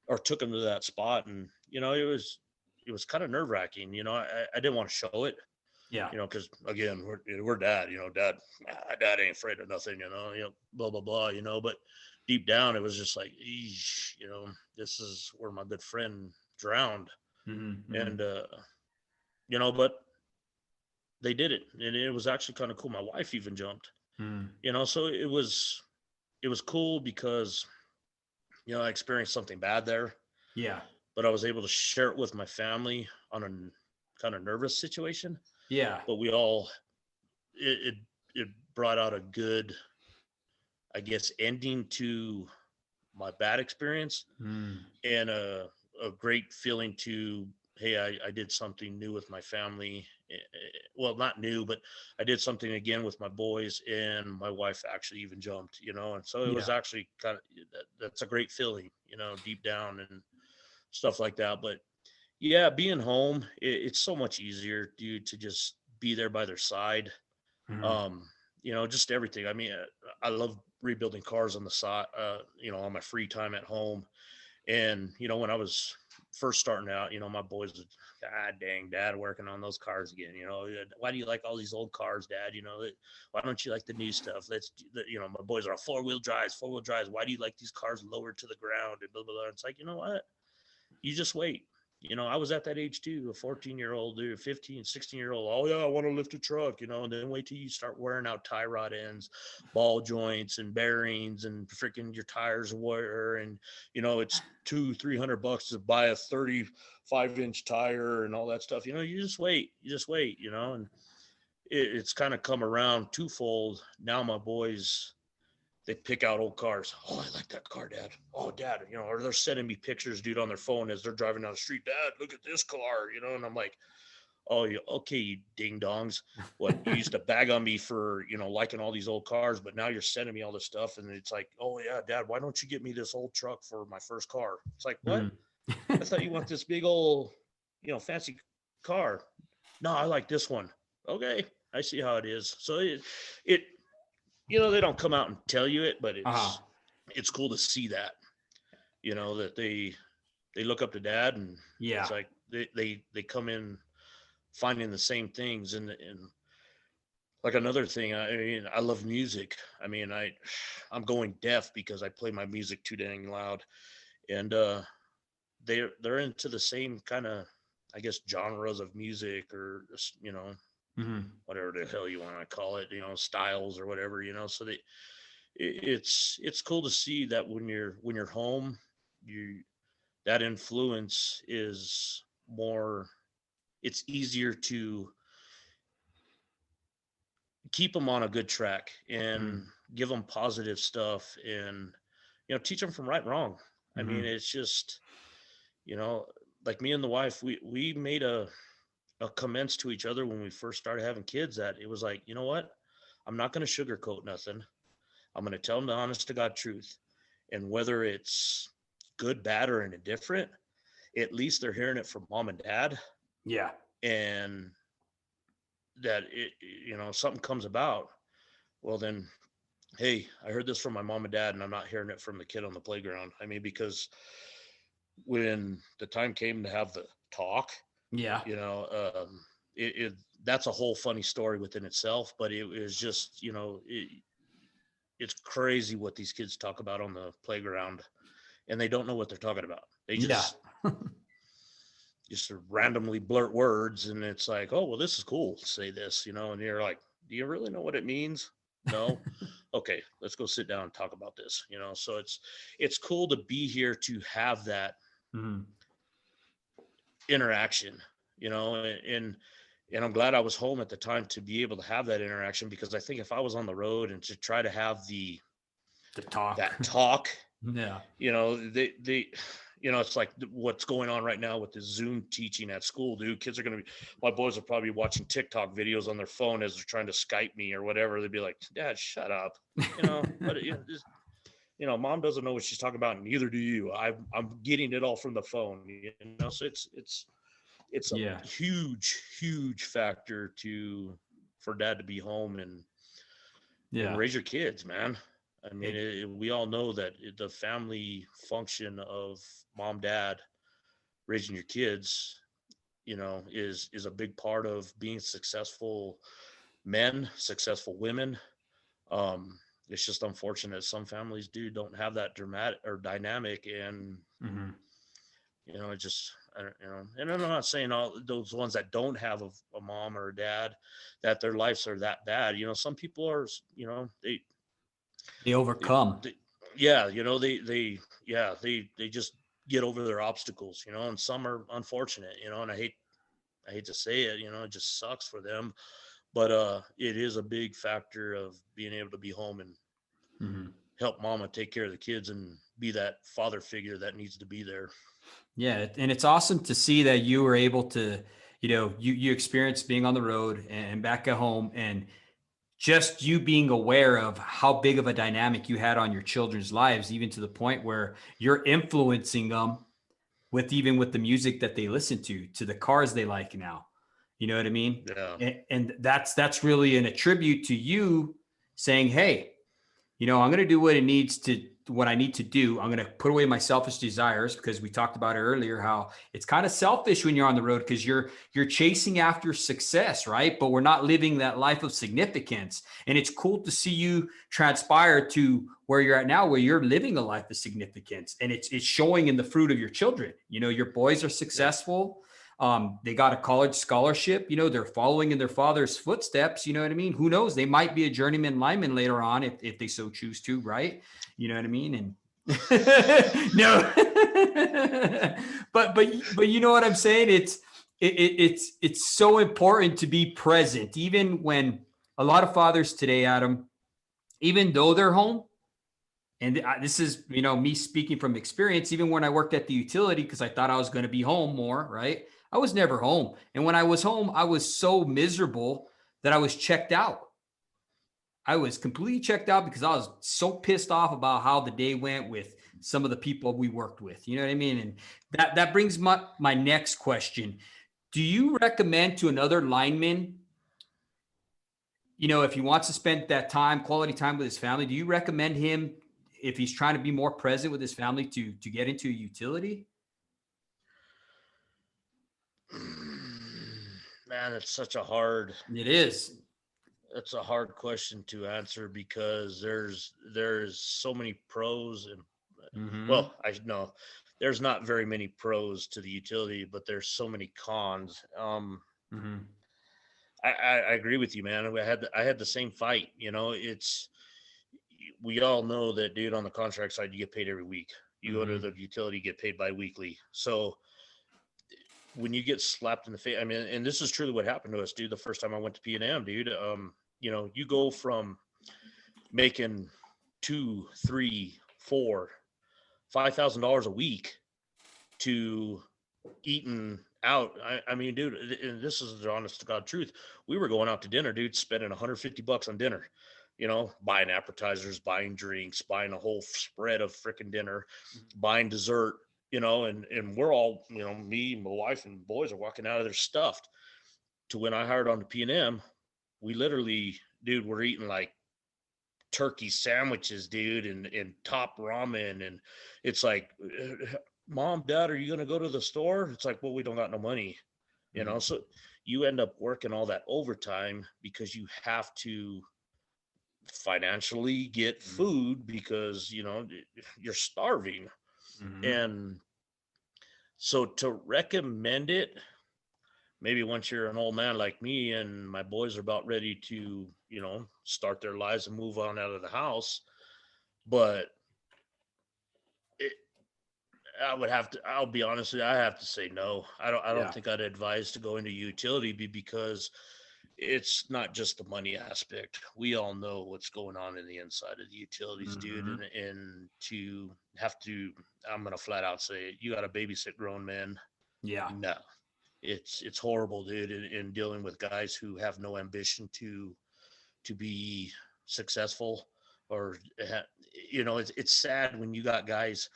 or took them to that spot. And, it was kind of nerve wracking. I didn't want to show it, cause again, we're dad, dad ain't afraid of nothing, blah, blah, blah, but deep down, it was just like, eesh, this is where my good friend drowned. And, but they did it, and it was actually kind of cool. My wife even jumped. So it was cool because, I experienced something bad there.
Yeah.
But I was able to share it with my family on a kind of nervous situation.
Yeah.
But it brought out a good, I guess, ending to my bad experience, and a great feeling to, hey, I did something new with my family. Well, not new, but I did something again with my boys, and my wife actually even jumped, and so it was actually kind of, that's a great feeling, deep down and stuff like that. But yeah, being home, it's so much easier, dude, to just be there by their side. Just everything. I mean, I love rebuilding cars on the side, on my free time at home. And, when I was first starting out, my boys would, God dang, dad, working on those cars again. Why do you like all these old cars, dad? Why don't you like the new stuff? My boys are four-wheel drives. Why do you like these cars lowered to the ground and blah, blah, blah. It's like, you know what? You just wait. I was at that age too, a 14-year-old, dude, 15, 16-year-old. Oh yeah, I want to lift a truck, and then wait till you start wearing out tie rod ends, ball joints and bearings, and freaking your tires wear. And, it's $200-300 to buy a 35-inch tire and all that stuff. You just wait, and it's kind of come around twofold. Now my boys, they pick out old cars. Oh, I like that car, Dad. Oh, Dad, or they're sending me pictures, dude, on their phone as they're driving down the street. Dad, look at this car, and I'm like, oh, okay, you ding dongs. What, you used to bag on me for, liking all these old cars, but now you're sending me all this stuff. And it's like, oh yeah, Dad, why don't you get me this old truck for my first car? It's like, what? I thought you want this big old, fancy car. No, I like this one. Okay, I see how it is. So it they don't come out and tell you it, but it's cool to see that, that they look up to Dad, and it's like they come in finding the same things. And like another thing, I mean, I love music. I mean, I'm going deaf because I play my music too dang loud, and they're into the same kind of, I guess, genres of music, or whatever the hell you want to call it, styles or whatever, so it's cool to see that when you're home, that influence is more, it's easier to keep them on a good track and give them positive stuff, and teach them from right and wrong. I mean, it's just, like me and the wife, we made a commence to each other when we first started having kids, that it was like, you know what, I'm not going to sugarcoat nothing. I'm going to tell them the honest to God truth. And whether it's good, bad, or indifferent, at least they're hearing it from mom and dad.
Yeah.
And that something comes about, well then, hey, I heard this from my mom and dad, and I'm not hearing it from the kid on the playground. I mean, because when the time came to have the talk,
Yeah.
you know, that's a whole funny story within itself, but it was just, it's crazy what these kids talk about on the playground, and they don't know what they're talking about. They
Yeah.
just randomly blurt words, and it's like, oh, well, this is cool. Say this, and you're like, do you really know what it means? No. Okay, let's go sit down and talk about this. So it's cool to be here to have that
Mhm.
interaction, and I'm glad I was home at the time to be able to have that interaction, because I think if I was on the road and to try to have
talk.
that talk,
Yeah.
they it's like what's going on right now with the Zoom teaching at school, dude. Kids are my boys are probably watching TikTok videos on their phone as they're trying to Skype me or whatever. They'd be like, Dad, shut up. But mom doesn't know what she's talking about, and neither do you. I'm getting it all from the phone, so it's a
Yeah.
huge factor for dad to be home and raise your kids, man. I mean, we all know that the family function of mom, dad, raising your kids, is a big part of being successful men, successful women. It's just unfortunate some families don't have that dramatic or dynamic, and it just, and I'm not saying all those ones that don't have a mom or a dad that their lives are that bad. Some people are,
They overcome.
yeah, they just get over their obstacles, and some are unfortunate, and I hate to say it, it just sucks for them, but it is a big factor of being able to be home and help mama take care of the kids and be that father figure that needs to be there.
Yeah. And it's awesome to see that you were able to, you experienced being on the road and back at home, and just you being aware of how big of a dynamic you had on your children's lives, even to the point where you're influencing them even with the music that they listen to the cars they like now. You know what I mean?
Yeah.
And that's really an attribute to you saying, hey, I'm going to do what I need to do. I'm going to put away my selfish desires, because we talked about it earlier, how it's kind of selfish when you're on the road, because you're chasing after success, right? But we're not living that life of significance. And it's cool to see you transpire to where you're at now, where you're living a life of significance, and it's showing in the fruit of your children. Your boys are successful. They got a college scholarship, they're following in their father's footsteps. You know what I mean? Who knows? They might be a journeyman lineman later on if they so choose to, right? You know what I mean? And no, but you know what I'm saying? It's so important to be present, even when a lot of fathers today, Adam, even though they're home. And this is, me speaking from experience, even when I worked at the utility, because I thought I was going to be home more, right? I was never home. And when I was home, I was so miserable that I was checked out. I was completely checked out because I was so pissed off about how the day went with some of the people we worked with. You know what I mean? And that brings my next question. Do you recommend to another lineman, if he wants to spend that quality time with his family, do you recommend him, if he's trying to be more present with his family, to get into a utility?
Man,
It is.
it's a hard question to answer, because there's so many pros and well, I know there's not very many pros to the utility, but there's so many cons. I agree with you, man. I had the same fight. We all know that, dude. On the contract side, you get paid every week. You go to the utility, you get paid bi-weekly. So when you get slapped in the face, I mean, and this is truly what happened to us, dude. The first time I went to P&M, dude, you go from making $2, $3, $4, $5,000 a week to eating out. I mean, dude, and this is the honest to God truth. We were going out to dinner, dude, spending $150 on dinner, buying appetizers, buying drinks, buying a whole spread of freaking dinner, buying dessert, and we're all, me, my wife and boys are walking out of there stuffed. To when I hired on to P&M, we literally, dude, we're eating like turkey sandwiches, dude, and top ramen. And it's like, Mom, Dad, are you going to go to the store? It's like, well, we don't got no money, so you end up working all that overtime because you have to financially get food because, you're starving. And so to recommend it, maybe once you're an old man like me and my boys are about ready to, start their lives and move on out of the house. But it, I'll be honest with you, I have to say no. I don't think I'd advise to go into utility because it's not just the money aspect. We all know what's going on in the inside of the utilities, dude. And to have to, I'm going to flat out say it, you got to babysit grown men.
Yeah.
No, it's horrible, dude. In dealing with guys who have no ambition to be successful, or it's sad when you got guys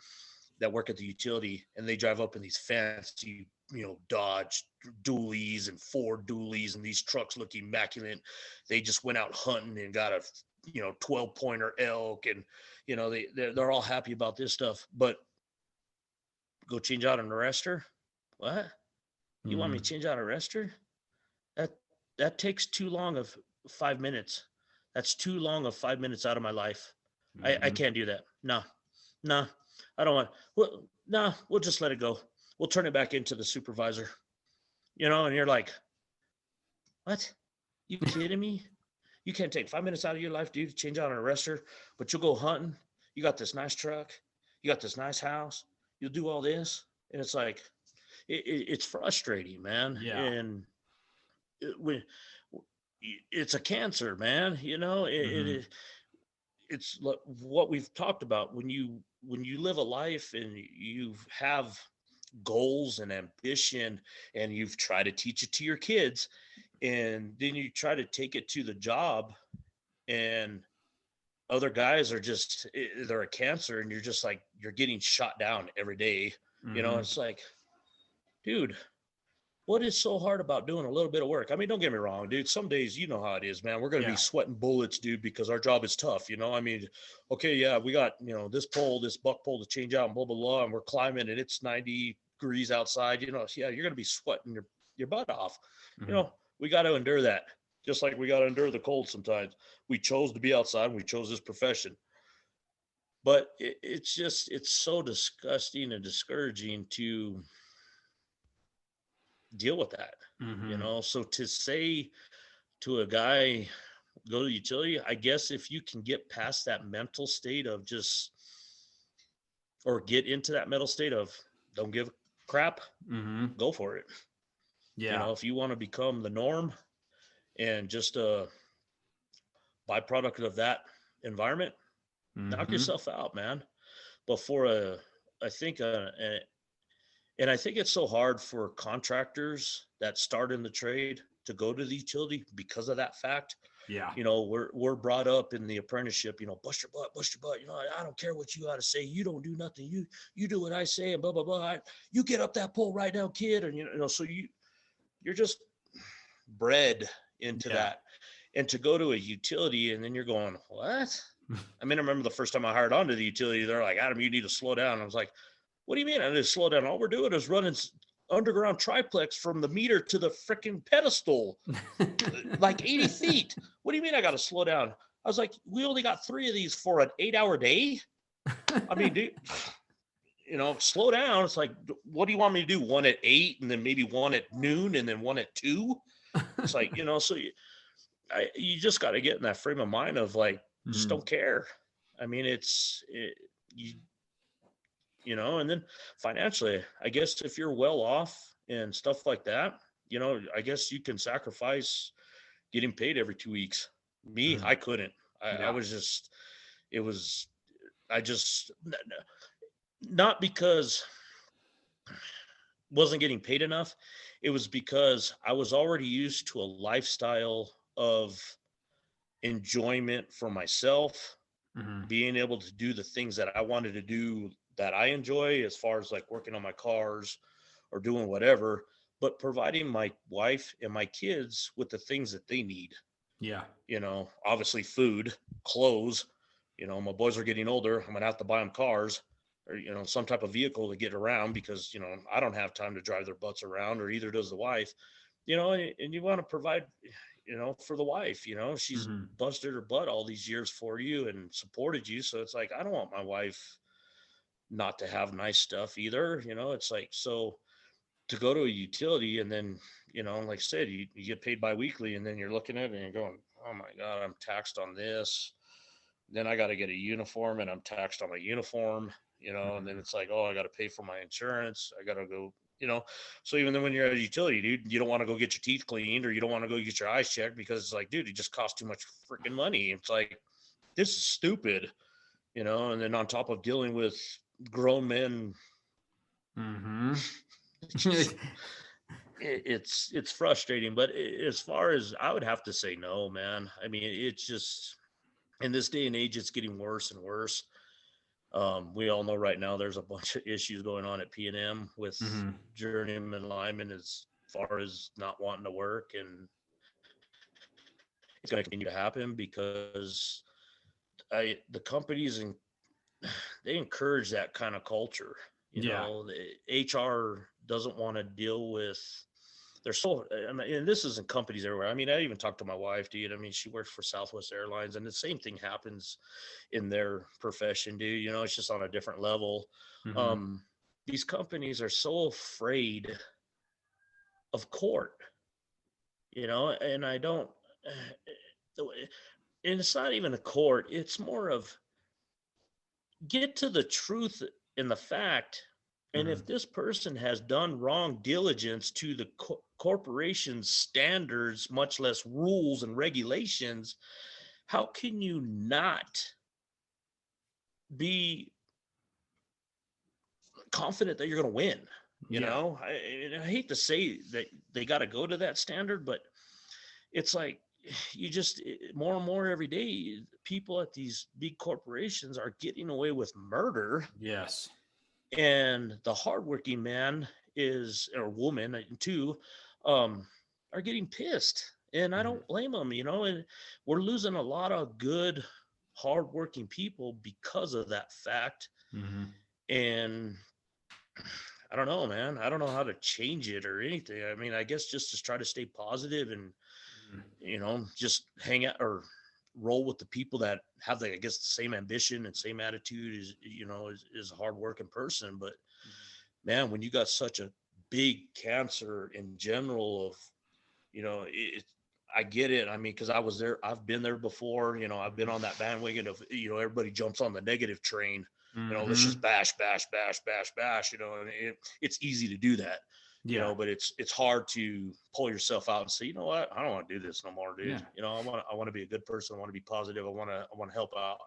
that work at the utility and they drive up in these fancy, Dodge dualies and Ford dualies, and these trucks look immaculate. They just went out hunting and got a 12-pointer elk, and they're all happy about this stuff. But go change out an arrestor? What? You want me to change out an arrestor? That takes too long of 5 minutes. That's too long of 5 minutes out of my life. I can't do that. No, I don't want. Well, no, we'll just let it go. We'll turn it back into the supervisor. And you're like, what? You kidding me? You can't take 5 minutes out of your life, dude, to change out an arrestor, but you'll go hunting. You got this nice truck. You got this nice house. You'll do all this. And it's like, it's frustrating, man.
Yeah.
And it's a cancer, man. It's what we've talked about. When you live a life and you have goals and ambition, and you've tried to teach it to your kids, and then you try to take it to the job, and other guys are just, they're a cancer, and you're just like, you're getting shot down every day. It's like, dude, what is so hard about doing a little bit of work? I mean, don't get me wrong, dude. Some days, you know how it is, man. We're going to be sweating bullets, dude, because our job is tough. I mean, okay, yeah, we got, this buck pole to change out and blah, blah, blah. And we're climbing and it's 90 degrees outside, yeah, you're going to be sweating your butt off. We got to endure that. Just like we got to endure the cold sometimes. We chose to be outside and we chose this profession. But it's so disgusting and discouraging to deal with that, so to say to a guy, go to utility, I guess if you can get past that mental state of or get into that mental state of don't give a crap, go for it. If you want to become the norm and just a byproduct of that environment, knock yourself out, man. But I think it's so hard for contractors that start in the trade to go to the utility because of that fact.
Yeah.
We're brought up in the apprenticeship, bust your butt. I don't care what you got to say. You don't do nothing. You do what I say and blah, blah, blah. You get up that pole right now, kid. And, so you're just bred into that. And to go to a utility and then you're going, what? I mean, I remember the first time I hired onto the utility, they're like, Adam, you need to slow down. I was like, what do you mean I need to slow down? All we're doing is running underground triplex from the meter to the freaking pedestal, like 80 feet. What do you mean I got to slow down? I was like, we only got 3 of these for an 8-hour day. I mean, dude, slow down. It's like, what do you want me to do? 1 at 8 and then maybe 1 at noon and then 1 at 2. It's like, so you just got to get in that frame of mind of like, just don't care. I mean, and then financially, I guess if you're well off and stuff like that, I guess you can sacrifice getting paid every 2 weeks. Me, I couldn't. I was just, not because wasn't getting paid enough. It was because I was already used to a lifestyle of enjoyment for myself, being able to do the things that I wanted to do that I enjoy, as far as like working on my cars or doing whatever, but providing my wife and my kids with the things that they need.
Yeah.
Obviously food, clothes, my boys are getting older. I'm going to have to buy them cars. or, some type of vehicle to get around because, I don't have time to drive their butts around, or either does the wife, and you want to provide, for the wife, she's
Mhm.
busted her butt all these years for you and supported you. So it's like, I don't want my wife not to have nice stuff either. It's like, so to go to a utility and then, like I said, you get paid biweekly, and then you're looking at it and you're going, oh my God, I'm taxed on this. Then I got to get a uniform and I'm taxed on my uniform, and then
Mhm.
it's like, oh, I got to pay for my insurance. I got to go, so even then when you're at a utility, dude, you don't want to go get your teeth cleaned, or you don't want to go get your eyes checked because it's like, dude, it just costs too much freaking money. It's like, this is stupid, and then on top of dealing with grown men,
Mhm.
it's just, it's frustrating. But as far as, I would have to say no, man. I mean, it's just, in this day and age, it's getting worse and worse. We all know right now there's a bunch of issues going on at P&M with
Mhm.
Journeyman Lineman as far as not wanting to work, and it's going to continue to happen because the companies, and they encourage that kind of culture.
Yeah.
The HR doesn't want to deal with. They're so, I mean, and this isn't companies everywhere. I mean, I even talked to my wife, dude. I mean, she works for Southwest Airlines, and the same thing happens in their profession, dude. It's just on a different level.
Mhm.
Um, these companies are so afraid of court, and I don't, and it's not even a court. It's more of, get to the truth in the fact. And if
Mhm.
this person has done wrong diligence to the corporation's standards, much less rules and regulations, how can you not be confident that you're going to win?
Yeah.
I hate to say that they got to go to that standard, but it's like, you just, more and more every day, people at these big corporations are getting away with murder,
Yes.
and the hardworking man is, or woman too, um, are getting pissed, and I
Mhm.
don't blame them. And we're losing a lot of good, hardworking people because of that fact.
Mhm.
And I don't know, man. I don't know how to change it or anything. I mean, I guess just to try to stay positive and,
Mhm.
just hang out or roll with the people that have the, I guess, the same ambition and same attitude as, is a hardworking person. But man, when you got such a big cancer in general of, I get it. I mean, because I was there, I've been there before. I've been
Mhm.
on that bandwagon of, everybody jumps on the negative train. Let's just
Mhm.
bash, bash, bash, bash, bash. And it's easy to do that.
Yeah.
But it's hard to pull yourself out and say, you know what, I don't want to do this no more, dude.
Yeah.
I want to be a good person. I want to be positive. I want to help out.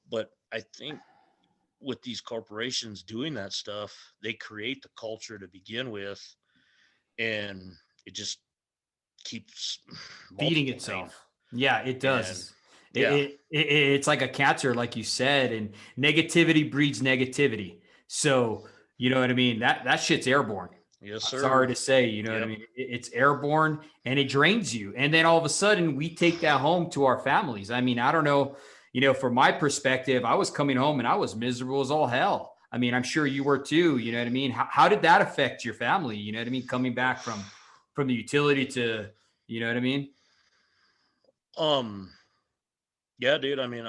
But I think with these corporations doing that stuff, they create the culture to begin with, and it just keeps
Feeding
multiplying.
itself. Yeah, it
And
does.
yeah,
It's like a cancer, like you said, and negativity breeds negativity. So, you know what I mean? That shit's airborne.
yes,
I'm sorry
sir.
to say, you know what I
Yep.
mean? It's airborne and it drains you. And then all of a sudden we take that home to our families. I mean, I don't know, from my perspective, I was coming home and I was miserable as all hell. I mean, I'm sure you were too, you know what I mean? How did that affect your family? You know what I mean? Coming back from the utility to, you know what I mean?
um, yeah, dude. I mean,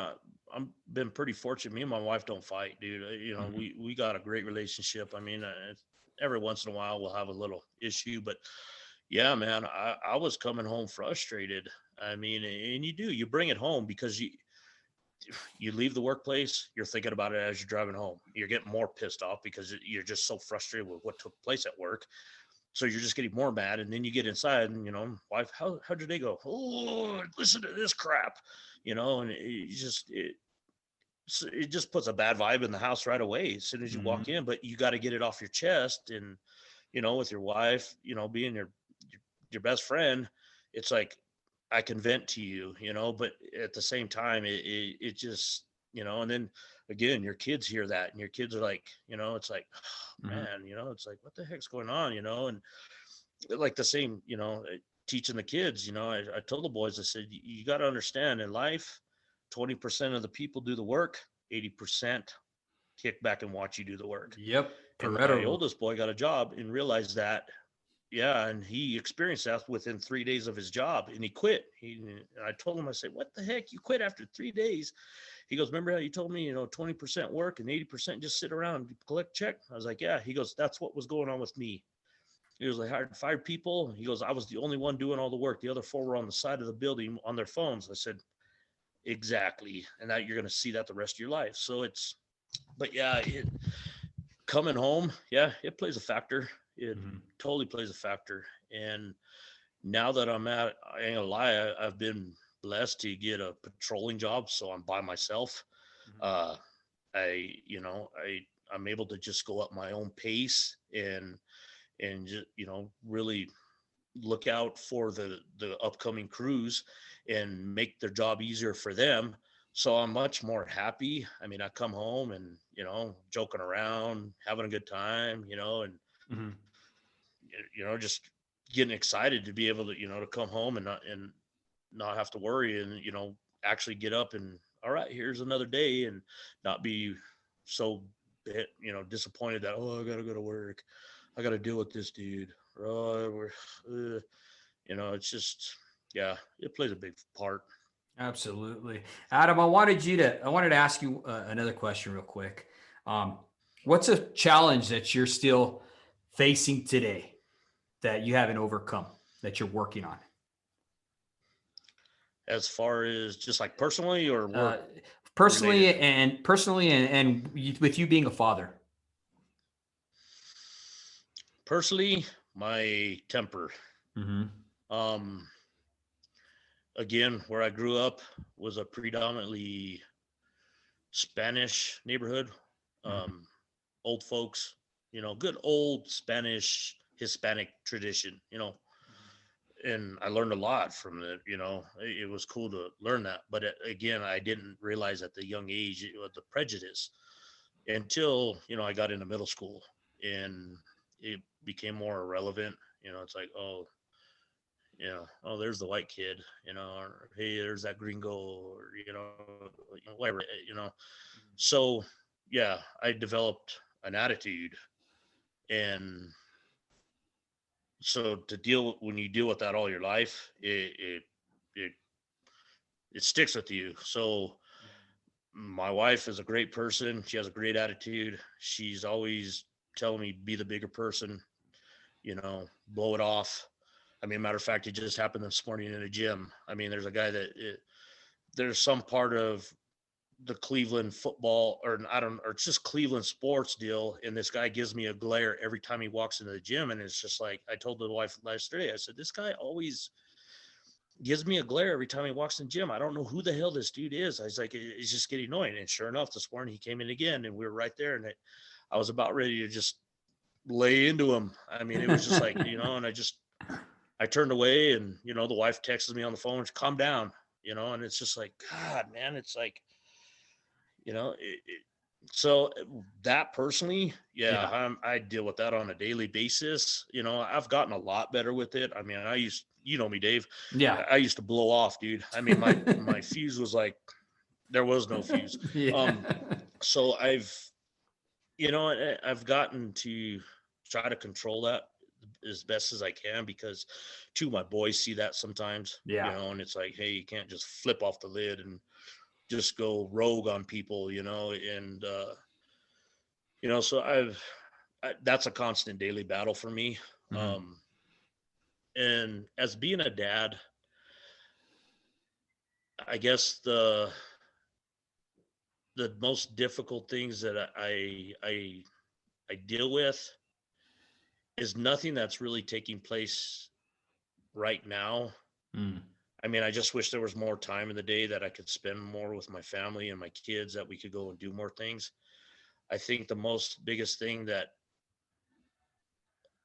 I'm been pretty fortunate. Me and my wife don't fight, dude.
Mhm.
We got a great relationship. I mean, every once in a while we'll have a little issue, but yeah, man, I was coming home frustrated. I mean, and you bring it home because you leave the workplace, you're thinking about it as you're driving home. You're getting more pissed off because you're just so frustrated with what took place at work. So you're just getting more mad, and then you get inside, and wife, how'd your day go? Oh, listen to this crap, and it just puts a bad vibe in the house right away as soon as you walk
Mhm.
in. But you got to get it off your chest, and with your wife, being your best friend, it's like, I can vent to you, but at the same time, it just, and then again, your kids hear that, and your kids are like, it's like, oh,
Mhm.
man, it's like, what the heck's going on, and like the same, teaching the kids, I told the boys, I said, you got to understand in life, 20% of the people do the work, 80% kick back and watch you do the work.
Yep.
And
Pareto
my
rule.
oldest boy got a job and realized that, yeah, and he experienced that within 3 days of his job, and he quit. I told him, I said, "What the heck? You quit after 3 days?" He goes, "Remember how you told me, 20% work and 80% just sit around and collect check?" I was like, "Yeah." He goes, "That's what was going on with me." He was like, "Hired 5 people." He goes, "I was the only one doing all the work. The other 4 were on the side of the building on their phones." I said, "Exactly." And that you're going to see that the rest of your life. So but yeah, coming home, yeah, it plays a factor. It totally plays a factor. And now that I ain't gonna lie, I've been blessed to get a patrolling job. So I'm by myself. Uh, I'm able to just go up my own pace and just, really look out for the upcoming crews and make their job easier for them. So I'm much more happy. I mean, I come home and, joking around, having a good time, and,
Mm-hmm.
just getting excited to be able to, to come home and not have to worry and, actually get up and, all right, here's another day, and not be so, disappointed that, oh, I got to go to work. I got to deal with this dude. Oh, it's just, yeah, it plays a big part.
Absolutely. Adam, I wanted to ask you another question real quick. Um, what's a challenge that you're still facing today that you haven't overcome that you're working on?
As far as just like personally or
Uh,
work
personally
related.
and with you being a father.
Personally, my temper.
Mm-hmm.
Um, Again, where I grew up was a predominantly Spanish neighborhood.
Mm-hmm.
Um, Old folks, good old Spanish Hispanic tradition, and I learned a lot from it. It was cool to learn that. But again, I didn't realize at the young age the prejudice until, I got into middle school, and it became more irrelevant. It's like, oh, oh, there's the white kid, or hey, there's that gringo, or, whatever, So, yeah, I developed an attitude. And so when you deal with that all your life, it, it sticks with you. So my wife is a great person. She has a great attitude. She's always telling me, be the bigger person, blow it off. I mean, matter of fact, it just happened this morning in a gym. I mean, there's a guy there's some part of the Cleveland football, or I don't, or it's just Cleveland sports deal. And this guy gives me a glare every time he walks into the gym. And it's just like, I told the wife yesterday, I said, this guy always gives me a glare every time he walks in the gym. I don't know who the hell this dude is. I was like, it's just getting annoying. And sure enough, this morning he came in again and we were right there. And I was about ready to just lay into him. I mean, it was just like, and I turned away, and, the wife texted me on the phone, calm down, and it's just like, God, man, it's like, so that personally, yeah,
Yeah.
I deal with that on a daily basis. I've gotten a lot better with it. I mean, me, Dave,
Yeah.
I used to blow off, dude. I mean, my fuse was like, there was no fuse.
Yeah.
So I've gotten to try to control that as best as I can, because my boys see that sometimes,
Yeah.
and it's like, hey, you can't just flip off the lid and just go rogue on people, and so that's a constant daily battle for me.
Mm-hmm.
Um, and as being a dad, I guess the most difficult things that I deal with is nothing that's really taking place right now.
Mm.
I mean, I just wish there was more time in the day that I could spend more with my family and my kids, that we could go and do more things. I think the most biggest thing that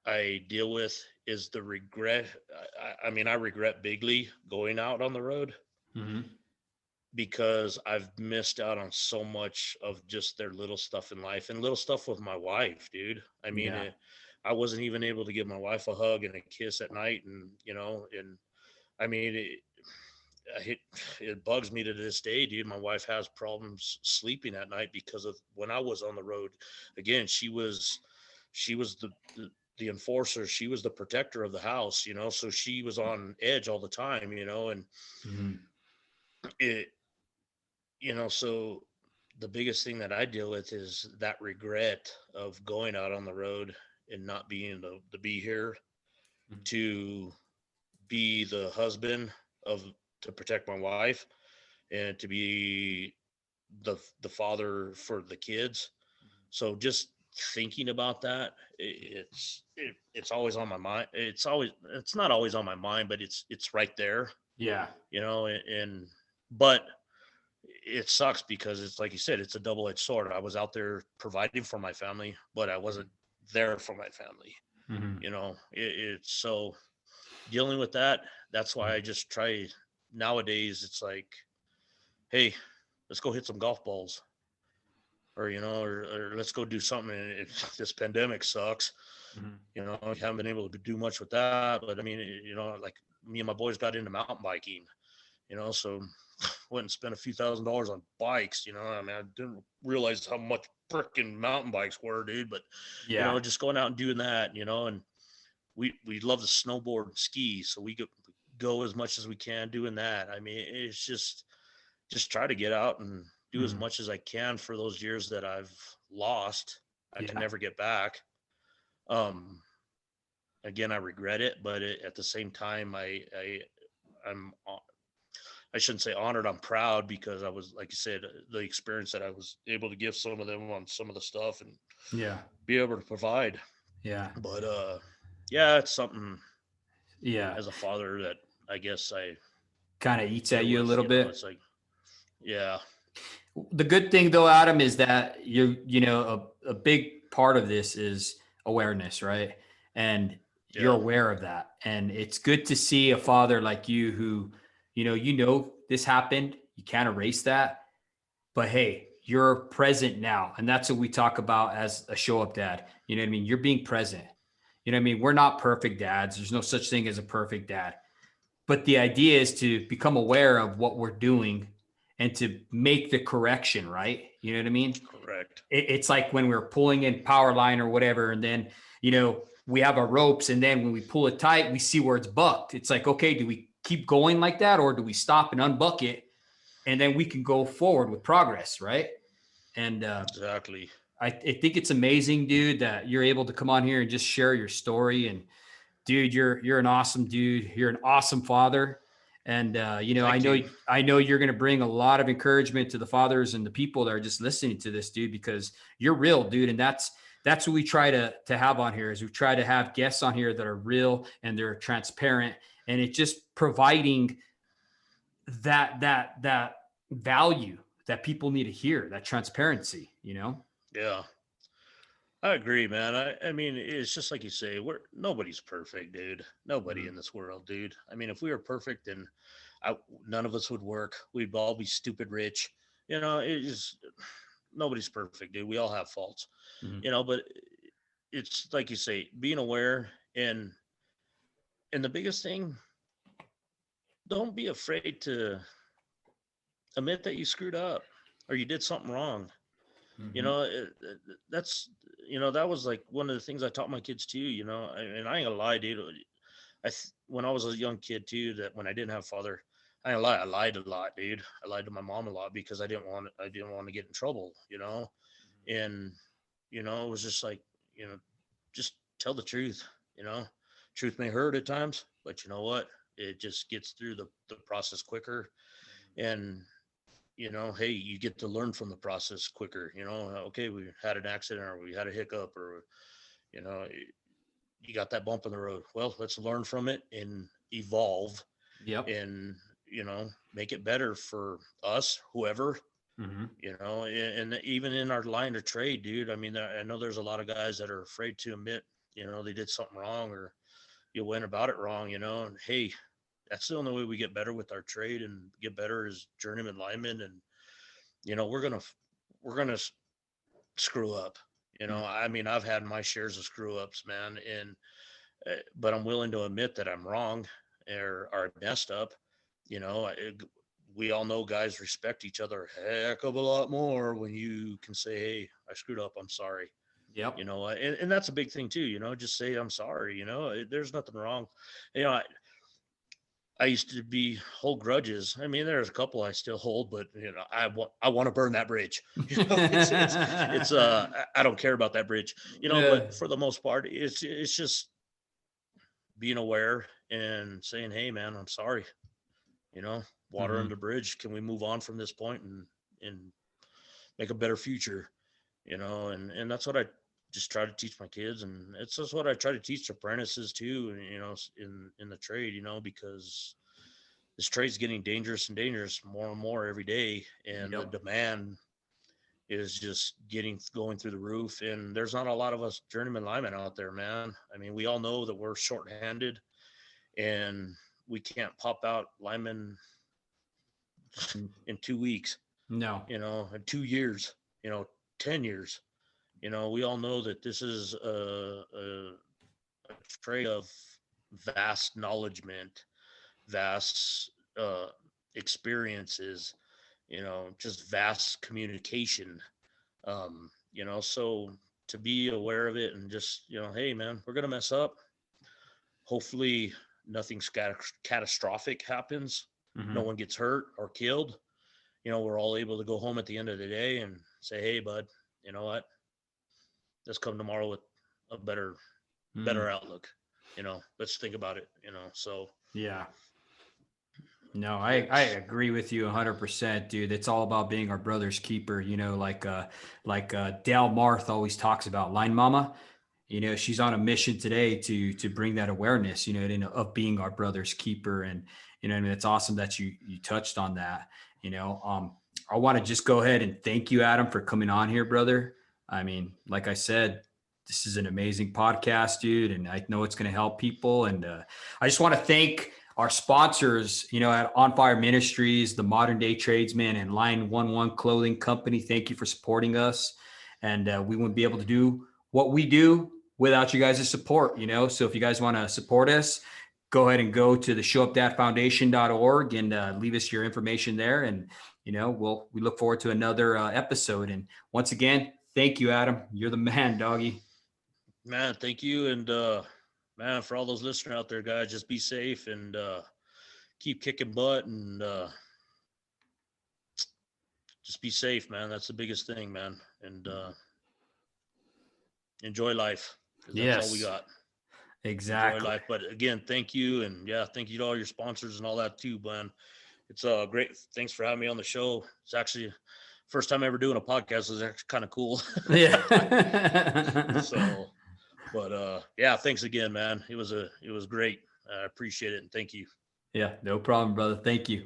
I deal with is the regret. I mean, I regret bigly going out on the road,
Mm-hmm.
because I've missed out on so much of just their little stuff in life, and little stuff with my wife, dude. I mean,
Yeah.
I wasn't even able to give my wife a hug and a kiss at night, and, and I mean, it bugs me to this day, dude. My wife has problems sleeping at night because of when I was on the road. Again, she was the enforcer. She was the protector of the house, so she was on edge all the time, and
Mhm.
it, so the biggest thing that I deal with is that regret of going out on the road and not being able to be here
Mhm.
to be the husband of to protect my wife and to be the father for the kids. So just thinking about that, it's always on my mind. It's not always on my mind, but it's right there,
Yeah.
and but it sucks because it's like you said, it's a double-edged sword. I was out there providing for my family, but I wasn't there for my family.
Mhm.
It's so dealing with that. That's why I just try nowadays. It's like, hey, let's go hit some golf balls, or let's go do something. And this pandemic sucks.
Mhm.
I haven't been able to do much with that, but I mean, like me and my boys got into mountain biking, so went and spent a few $1,000s on bikes. I mean, I didn't realize how much freaking mountain bikes were, dude. But
Yeah.
just going out and doing that, and we love to snowboard and ski, so we go as much as we can doing that. I mean, it's just try to get out and do as
Mhm.
much as I can for those years that I've lost. I can
Yeah.
never get back. Um, Again, I regret it, but at the same time, I'm I shouldn't say honored. I'm proud because I was, like you said, the experience that I was able to give some of them on some of the stuff and
Yeah.
be able to provide.
Yeah.
But yeah, it's something
Yeah.
as a father that I guess I
Kind of eats at
deal
you a
with.
little bit.
It's like, yeah,
The good thing though, Adam, is that a big part of this is awareness, right? And you're
yeah,
aware of that. And it's good to see a father like you who, this happened. You can't erase that. But hey, you're present now. And that's what we talk about as a show up dad. You know what I mean? You're being present. You know what I mean? We're not perfect dads. There's no such thing as a perfect dad. But the idea is to become aware of what we're doing and to make the correction, right? You know what I mean?
correct.
It's like when we're pulling in power line or whatever, and then, we have our ropes, and then when we pull it tight, we see where it's bucked. It's like, okay, do we keep going like that, or do we stop and unbuck it, and then we can go forward with progress, right? And
Exactly.
I think it's amazing, dude, that you're able to come on here and just share your story. And dude, you're an awesome dude. You're an awesome father. And I
Thank
know
you.
I know you're going to bring a lot of encouragement to the fathers and the people that are just listening to this, dude, because you're real, dude. And that's what we try to have on here. Is we try to have guests on here that are real and they're transparent, and it's just providing that value that people need to hear, that transparency.
Yeah, I agree, man. I mean, it's just like you say, nobody's perfect, dude. Nobody
Mhm.
in this world, dude. I mean, if we were perfect, then none of us would work. We'd all be stupid rich. It's nobody's perfect, dude. We all have faults,
Mhm.
but it's like you say, being aware and the biggest thing, don't be afraid to admit that you screwed up or you did something wrong. you
Mhm.
know that's that was like one of the things I taught my kids too. And I ain't gonna lie, dude. When I was a young kid too, that when I didn't have a father, I ain't gonna lie, I lied a lot, dude. I lied to my mom a lot because I didn't want to get in trouble. And it was just like, just tell the truth. you know Truth may hurt at times, but you know what, it just gets through the process quicker. And hey, you get to learn from the process quicker. Okay, we had an accident or we had a hiccup, or you know you got that bump in the road. Well, let's learn from it and evolve
Yep.
and make it better for us, whoever.
Mhm.
And even in our line of trade, dude, I mean, I know there's a lot of guys that are afraid to admit they did something wrong, or you went about it wrong. And hey, that's the only way we get better with our trade and get better as journeyman linemen. And we're gonna screw up.
Mhm.
I mean, I've had my shares of screw ups, man, and but I'm willing to admit that I'm wrong or messed up. you know, we all know guys respect each other a heck of a lot more when you can say, hey, I screwed up, I'm sorry.
Yep.
You know, and that's a big thing too, you know, just say I'm sorry. You know, there's nothing wrong. You know, I used to hold grudges. I mean, there's a couple I still hold, but you know, I want to burn that bridge. You know, it's I don't care about that bridge. You know,
Yeah.
but for the most part, it's just being aware and saying, hey man, I'm sorry. You know, water
Mhm.
under the bridge. Can we move on from this point and make a better future? You know, and that's what I just try to teach my kids, and it's just what I try to teach apprentices too. You know, in the trade, you know, because this trade's getting dangerous and dangerous more and more every day, and the
Yep.
demand is just going through the roof. And there's not a lot of us journeyman linemen out there, man. I mean, we all know that we're shorthanded, and we can't pop out linemen in 2 weeks,
No.
you know, in 2 years, you know, 10 years. You know, we all know that this is a trade of vast knowledgement, vast experiences, you know, just vast communication. You know, so to be aware of it and just, you know, hey man, we're gonna mess up. Hopefully nothing catastrophic happens. No
Mhm.
one gets hurt or killed. You know, we're all able to go home at the end of the day and say, hey bud, you know what? Let's come tomorrow with a
Mm.
better outlook. You know, let's think about it, you know. So
Yeah. No, I
it's
agree with you 100%, dude. It's all about being our brother's keeper, you know, like Dale Marth always talks about line mama. You know, she's on a mission today to bring that awareness, you know, of being our brother's keeper. And, you know, I mean, it's awesome that you touched on that. You know, I want to just go ahead and thank you, Adam, for coming on here, brother. I mean, like I said, this is an amazing podcast, dude, and I know it's going to help people. And I just want to thank our sponsors, you know, at On Fire Ministries, the Modern Day Tradesman, and Line 11 Clothing Company. Thank you for supporting us. And we wouldn't be able to do what we do without you guys' support, you know. So if you guys want to support us, go ahead and go to the showupdadfoundation.org and leave us your information there. And, you know, we look forward to another episode. And once again, thank you, Adam. You're the man, doggy.
man, thank you. And man, for all those listeners out there, guys, just be safe and keep kicking butt and just be safe, man. That's the biggest thing, man. And enjoy life because that's all we
Yes,
got. Enjoy
exactly.
life. But again, thank you. And yeah, thank you to all your sponsors and all that too, man. It's great. Thanks for having me on the show. It's actually first time ever doing a podcast. Is actually kind of cool.
Yeah.
So, but yeah, thanks again, man. It was great. I appreciate it and thank you.
Yeah, no problem, brother. Thank you.